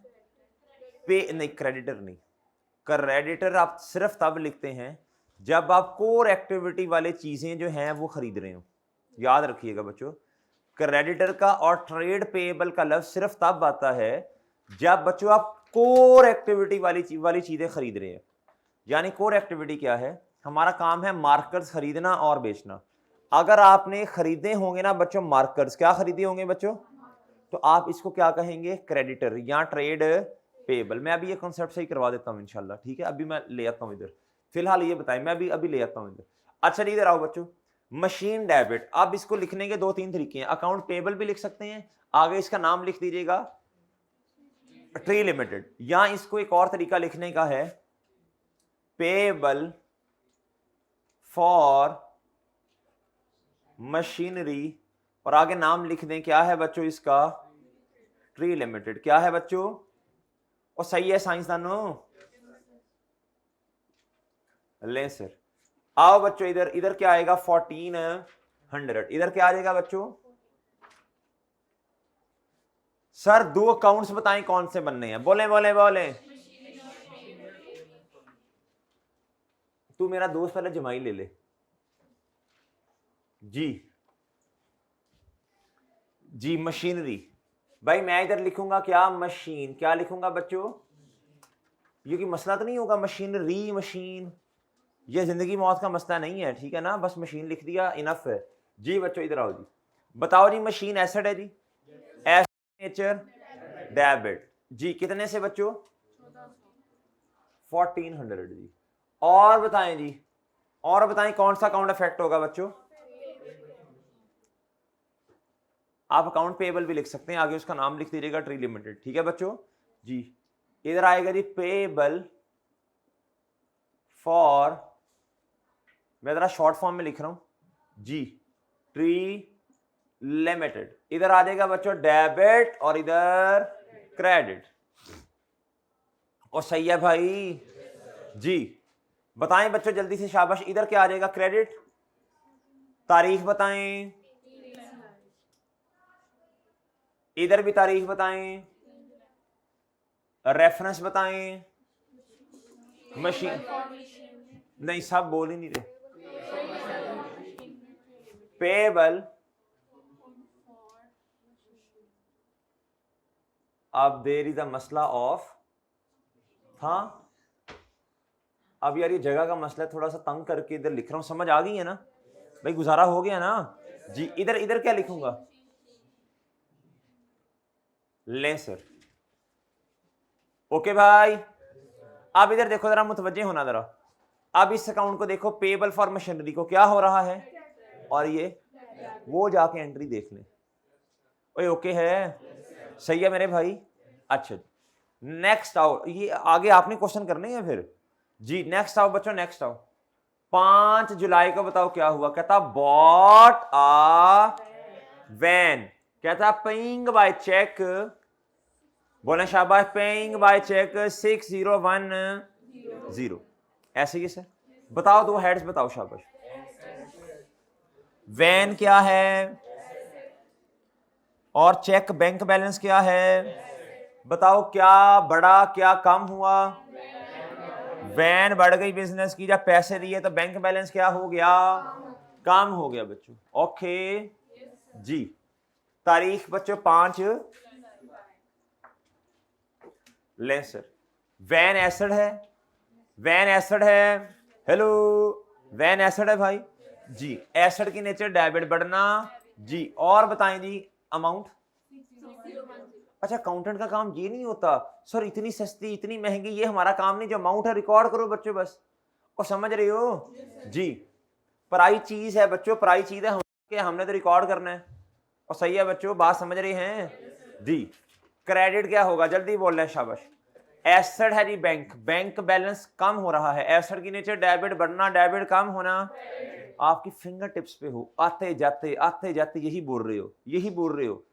पे नहीं, क्रेडिटर नहीं। क्रेडिटर आप सिर्फ तब लिखते हैं जब आप कोर एक्टिविटी वाले चीजें जो हैं वो खरीद रहे हो। याद रखिएगा बच्चों, क्रेडिटर का और ट्रेड पेएबल का लफ्ज सिर्फ तब आता है जब बच्चों आप कोर एक्टिविटी वाली चीजें खरीद रहे हैं। यानी कोर एक्टिविटी क्या है? हमारा काम है मार्कर्स खरीदना और बेचना। अगर आपने खरीदे होंगे ना बच्चों मार्कर्स, क्या खरीदे होंगे बच्चों, तो आप इसको क्या कहेंगे? क्रेडिटर या ट्रेड पेएबल। मैं अभी ये कॉन्सेप्ट सही करवा देता हूं इंशाल्लाह, ठीक है? अभी मैं ले आता हूं इधर, फिलहाल ये बताएं, मैं अभी ले आता हूं इधर। अच्छा इधर आओ बच्चों, मशीन डेबिट। अब इसको लिखने के 2-3 तरीके हैं। अकाउंट पेएबल भी लिख सकते हैं, आगे इसका नाम लिख दीजिएगा ट्री लिमिटेड, या इसको एक और तरीका लिखने का है पेएबल फॉर मशीनरी, और आगे नाम लिख दें क्या है बच्चों इसका? Tree limited. क्या है बच्चों? और सही है साइंसदानों? ले सर, आओ बच्चों इधर, इधर क्या आएगा? 1400। इधर क्या आ जाएगा बच्चों? सर 2 अकाउंट्स बताएं कौन से बनने हैं? बोले बोले बोले। तू मेरा दोस्त पहले जमाई ले ले जी। जी मशीनरी भाई, मैं इधर लिखूंगा क्या? मशीन। क्या लिखूंगा बच्चों? ये कि मसला तो नहीं होगा मशीनरी, मशीन, ये जिंदगी मौत का मसला नहीं है, ठीक है ना? बस मशीन लिख दिया, इनफ है जी। बच्चों इधर आओ जी, बताओ जी। मशीन एसेट है जी, एसेट नेचर डेबिट जी। कितने से बच्चों? 1400 जी। और बताएं जी, और बताएं कौन सा अकाउंट इफेक्ट होगा बच्चों? आप अकाउंट पेएबल भी लिख सकते हैं, आगे उसका नाम लिख दीजिएगा ट्री लिमिटेड, ठीक है बच्चों जी। इधर आएगा जी पेएबल फॉर, मैं जरा शॉर्ट फॉर्म में लिख रहा हूं जी, ट्री लिमिटेड। इधर आ जाएगा बच्चों डेबिट और इधर क्रेडिट। और सही है भाई जी। बताएं बच्चों जल्दी से, शाबाश। इधर क्या आ जाएगा? क्रेडिट। तारीख बताएं, इधर भी तारीख बताएं, रेफरेंस बताएं, मशीन नहीं, सब बोल ही नहीं रहे। पेबल, अब देर इज अ मसला ऑफ, हाँ अब यार ये जगह का मसला थोड़ा सा तंग करके इधर लिख रहा हूं, समझ आ गई है ना भाई? गुजारा हो गया ना जी। इधर इधर क्या लिखूंगा? ले सर। ओके भाई। अब इधर देखो जरा, मुतवज्जे होना जरा। अब इस अकाउंट को देखो, पेबल फॉर मशीनरी को क्या हो रहा है, और ये वो जाके एंट्री देख लें। ओए ओके है, सही है मेरे भाई। अच्छा नेक्स्ट आओ, ये आगे आपने क्वेश्चन करने हैं फिर जी। नेक्स्ट आओ बच्चों, नेक्स्ट आओ। 5 जुलाई को बताओ क्या हुआ? कहता बॉट आ वैन। कहता पेइंग बाय चेक, बोले शाबाश, पेइंग बाय चेक 6010। ऐसे ही सर बताओ, दो हेड्स बताओ शाबाश। वैन क्या है और चेक बैंक बैलेंस क्या है? बताओ क्या बढ़ा क्या कम हुआ? वैन बढ़ गई बिजनेस की, जब पैसे दिए तो बैंक बैलेंस क्या हो गया? कम हो गया बच्चों। ओके जी। तारीख बच्चों 5 ले सर। वैन एसेट है, वैन एसेट है, हेलो वैन एसेट है भाई जी। एसेट की नेचर डेबिट बढ़ना जी। और बताएं जी अमाउंट। अच्छा अकाउंटेंट का काम ये नहीं होता सर, इतनी सस्ती इतनी महंगी, ये हमारा काम नहीं, जो अमाउंट है रिकॉर्ड करो बच्चों बस। और समझ रहे हो जी? पराई चीज है बच्चों, पराई चीज है, हमने तो रिकॉर्ड करना है। और सही है बच्चों, बात समझ रहे हैं जी। क्रेडिट क्या होगा? जल्दी बोल रहे हैं शाबाश। एसेट है जी बैंक, बैंक बैलेंस कम हो रहा है। एसेट की नेचर डेबिट बढ़ना, डेबिट कम होना। आपकी फिंगर टिप्स पे हो, आते जाते यही बोल रहे हो, यही बोल रहे हो।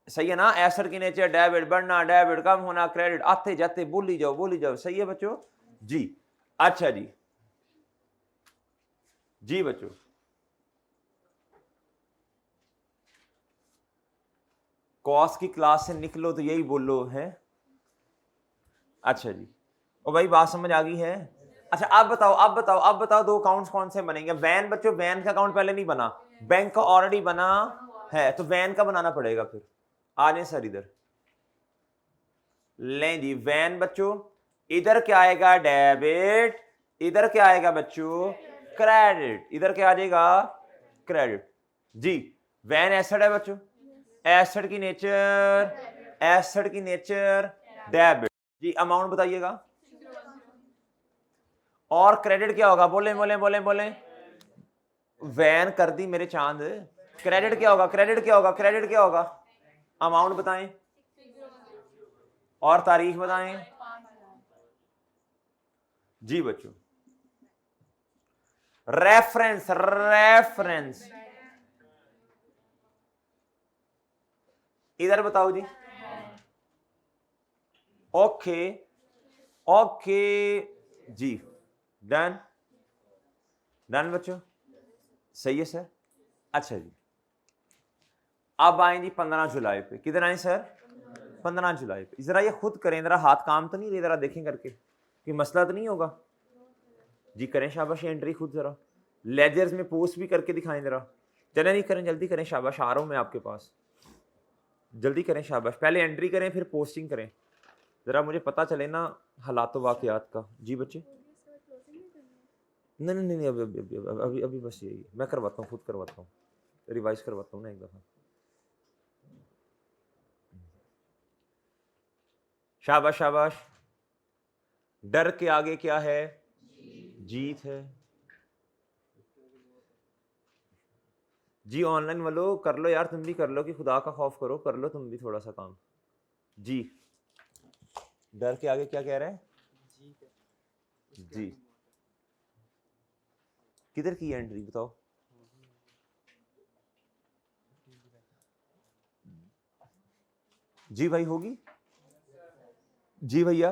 सही है ना? एसेट की नेचर डेबिट बढ़ना, डेबिट कम होना, क्रेडिट आते जाते बोली जाओ बोली जाओ। सही है बच्चों जी। अच्छा जी जी बच्चों। कॉस्ट की क्लास से निकलो तो यही बोलो है। अच्छा जी, ओ भाई बात समझ आ गई है? अच्छा अब बताओ, अब बताओ, अब बताओ दो अकाउंट्स कौन से बनेंगे? वैन बच्चों, वैन का अकाउंट पहले नहीं बना, बैंक का ऑलरेडी बना है, तो वैन का बनाना पड़ेगा फिर। आ जाए सर इधर, लें जी वैन बच्चों। इधर क्या आएगा? डेबिट। इधर क्या आएगा बच्चों? क्रेडिट। इधर क्या आ जाएगा? क्रेडिट जी। वैन एसेट है बच्चों, एसेट की नेचर, एसेट की नेचर डेबिट जी। अमाउंट बताइएगा। और क्रेडिट क्या होगा? बोले बोले बोले बोले। वैन कर दी मेरे चांद। क्रेडिट क्या होगा? क्रेडिट क्या होगा? क्रेडिट क्या होगा? अमाउंट बताएं और तारीख बताएं जी बच्चों। रेफरेंस, रेफरेंस इधर बताओ जी। ओके ओके जी, डन डन बच्चों, सही है सर। अच्छा जी अब आए जी 15 जुलाई पे। किधर आए सर? 15 जुलाई पे। जरा ये खुद करें, जरा हाथ काम तो नहीं रहे, जरा देखें करके कि मसला तो नहीं होगा जी। करें शाबाश एंट्री खुद, जरा लेजर्स में पोस्ट भी करके दिखाएं जरा। चले नहीं करें, जल्दी करें शाबाश, आ रहा हूं मैं आपके पास, जल्दी करें शाबाश। पहले एंट्री करें फिर पोस्टिंग करें, जरा मुझे पता चले ना हालात वाकयात का जी बच्चे। नहीं नहीं नहीं, अभी अभी अभी अभी अभी, अभी बस यही मैं करवाता हूँ, खुद करवाता हूँ, रिवाइज करवाता हूँ ना एक दफ़ा। शाबाश शाबाश। डर के आगे क्या है? जीत है जी। ऑनलाइन वालो कर लो यार, तुम भी कर लो, कि खुदा का खौफ करो, कर लो तुम भी थोड़ा सा काम जी। डर के आगे क्या कह रहे हैं जी? किधर की एंट्री बताओ? जी भाई होगी, जी भैया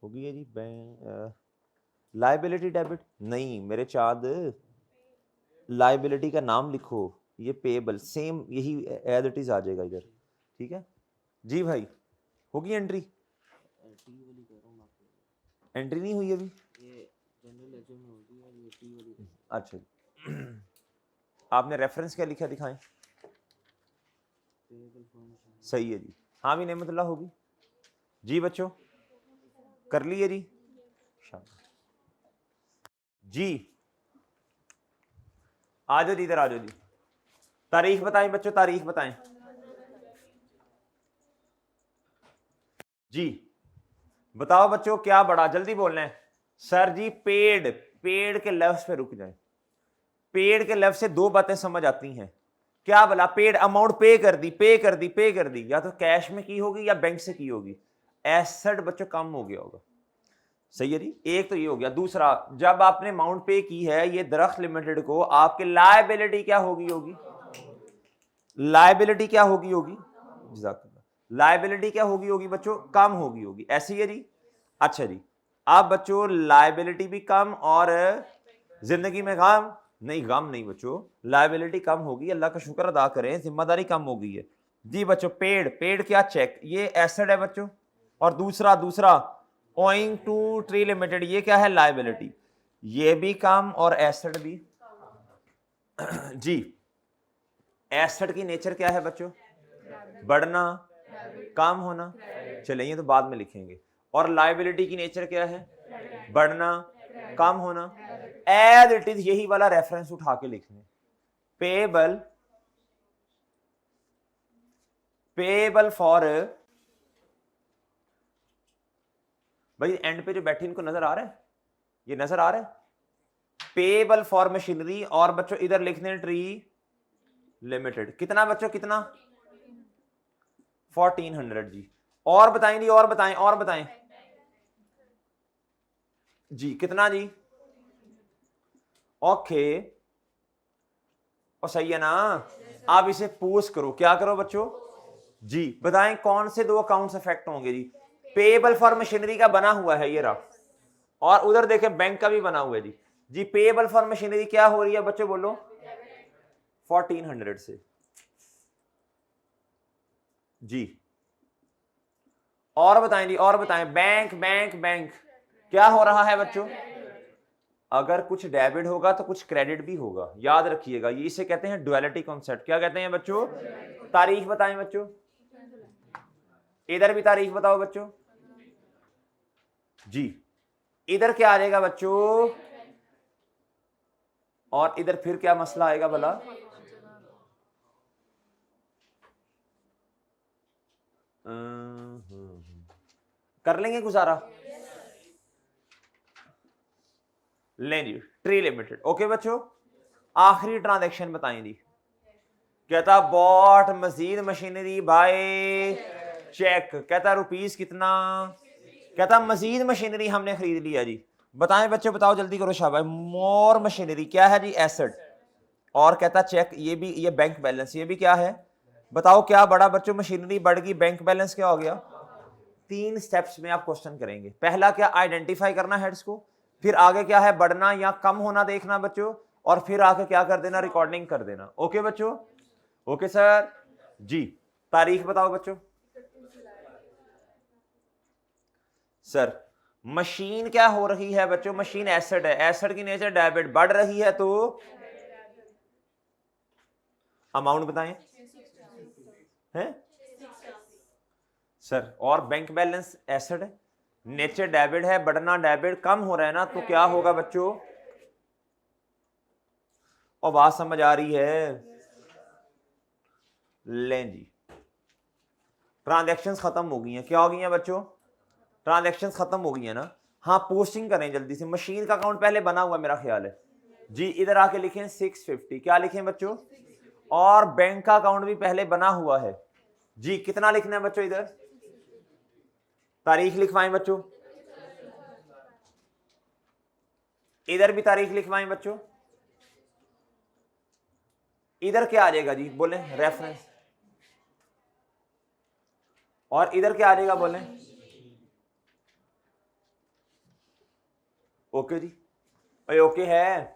होगी है जी। बैंक लाइबिलिटी डेबिट नहीं मेरे चाँद, लाइबिलिटी का नाम लिखो, ये पेबल सेम यही एज इट इज आ जाएगा इधर, ठीक है जी भाई। होगी एंट्री, एंट्री नहीं हुई अभी, अच्छा आपने रेफरेंस क्या लिखा दिखाएं, सही है जी। हाँ भी नेमतुल्लाह होगी जी, बच्चों कर लिए जी, जी आ जाओ जी, इधर आ जाओ जी। तारीख बताएं बच्चों, तारीख बताएं जी। बताओ बच्चों क्या बड़ा, जल्दी बोलना है सर जी। पेड़, पेड़ के लफ्ज पे रुक जाए, पेड़ के लफ्ज से दो बातें समझ आती हैं। क्या बोला, पेड अमाउंट पे कर दी, पे कर दी, पे कर दी, या तो कैश में की होगी या बैंक से की होगी। एसेट बच्चों कम हो गया होगा, सही है जी। एक तो ये हो गया। दूसरा, जब आपने अमाउंट पे की है ये दरख्त लिमिटेड को, आपकी लायबिलिटी क्या होगी, होगी लायबिलिटी क्या होगी, होगी लायबिलिटी क्या होगी, होगी बच्चों कम होगी, होगी ऐसी है जी। अच्छा जी, अब बच्चों लायबिलिटी भी कम और जिंदगी में गम नहीं, गम नहीं बच्चों, लायबिलिटी कम होगी, अल्लाह का शुक्र अदा करें, जिम्मेदारी कम हो गई है जी बच्चों। पेड, पेड क्या, चेक, ये एसेट है बच्चों। और दूसरा, दूसरा ओइंग टू ट्री लिमिटेड, ये क्या है, लायबिलिटी, ये भी कम और एसेट भी जी। एसेट की नेचर क्या है बच्चों, बढ़ना, कम होना, चलिए ये तो बाद में लिखेंगे। और लायबिलिटी की नेचर क्या है, बढ़ना, कम होना, एज इट इज यही वाला रेफरेंस उठा के लिखने। पेबल, पेबल फॉर, भाई एंड पे जो बैठे इनको नजर आ रहा है, ये नजर आ रहा है, पेबल फॉर मशीनरी। और बच्चों इधर लिखने ट्री लिमिटेड, कितना बच्चों, कितना 1400 जी। और बताएं जी, और बताएं, और बताएं जी, कितना जी, ओके और सही है ना। आप इसे पोस्ट करो, क्या करो बच्चों जी, बताएं कौन से दो अकाउंट्स इफेक्ट होंगे जी। पेबल फॉर मशीनरी का बना हुआ है ये रहा, और उधर देखें बैंक का भी बना हुआ है जी। जी पेबल फॉर मशीनरी क्या हो रही है बच्चों, बोलो 1400 से जी। और बताएं जी, और बताएं, बैंक, बैंक, बैंक क्या हो रहा है बच्चों, अगर कुछ डेबिट होगा तो कुछ क्रेडिट भी होगा, याद रखिएगा, ये इसे कहते हैं डुअलिटी कॉन्सेप्ट। क्या कहते हैं बच्चों, तारीख बताएं बच्चों, इधर भी तारीख बताओ बच्चों जी। इधर क्या आ जाएगा बच्चों, और इधर फिर क्या मसला आएगा भला, कर लेंगे गुजारा, ले जी ट्री लिमिटेड। ओके बच्चों, आखिरी ट्रांजैक्शन बताएं जी। कहता बॉट मजीद मशीनरी बाय चेक, कहता रुपीस कितना, कहता मजीद मशीनरी हमने खरीद लिया जी। बताएं बच्चे, बताओ जल्दी करो शाबाश। मोर मशीनरी क्या है जी, एसेट। और कहता चेक, ये भी, ये बैंक बैलेंस, ये भी क्या है, बताओ क्या बढ़ा बच्चों, मशीनरी बढ़ गई, बैंक बैलेंस क्या हो गया। तीन स्टेप्स में आप क्वेश्चन करेंगे। पहला क्या, आइडेंटिफाई करना हेड्स को, फिर आगे क्या है, बढ़ना या कम होना देखना बच्चों, और फिर आगे क्या कर देना, रिकॉर्डिंग कर देना। ओके बच्चों, ओके सर जी। तारीख बताओ बच्चों, सर मशीन क्या हो रही है बच्चों, मशीन एसेट है, एसेट की नेचर डेबिट, बढ़ रही है तो अमाउंट बताएं हैं सर। और बैंक बैलेंस एसेट है, नेचर डेबिट है, बढ़ना डेबिट, कम हो रहा है ना, तो क्या होगा बच्चों, और बात समझ आ रही है, लें जी। ट्रांजैक्शंस खत्म हो गई हैं, क्या हो गई हैं बच्चों, ट्रांजैक्शंस खत्म हो गई हैं ना। हाँ पोस्टिंग करें जल्दी से, मशीन का अकाउंट पहले बना हुआ मेरा ख्याल है जी, इधर आके लिखें 650, क्या लिखें बच्चों, और बैंक का अकाउंट भी पहले बना हुआ है जी। कितना लिखना है बच्चों, इधर तारीख लिखवाएं बच्चों, इधर भी तारीख लिखवाएं बच्चों। इधर क्या आ जाएगा जी, बोले रेफरेंस, और इधर क्या आ जाएगा बोलें? ओके जी, भाई ओके है?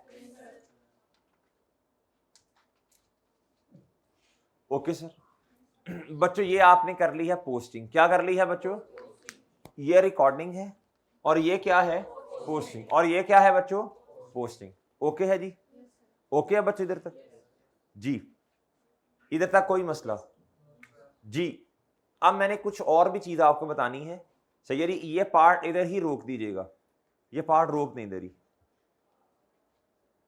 Okay sir. बच्चों ये आपने कर ली है पोस्टिंग। क्या कर ली है बच्चों? ये रिकॉर्डिंग है और ये क्या है? पोस्टिंग। और ये क्या है बच्चों? पोस्टिंग। ओके है जी? ओके है बच्चों इधर तक? जी, इधर तक कोई मसला? जी। अब मैंने कुछ और भी चीज आपको बतानी है। सही है जी, ये पार्ट इधर ही रोक दीजिएगा, ये पार्ट रोक नहीं इधर ही।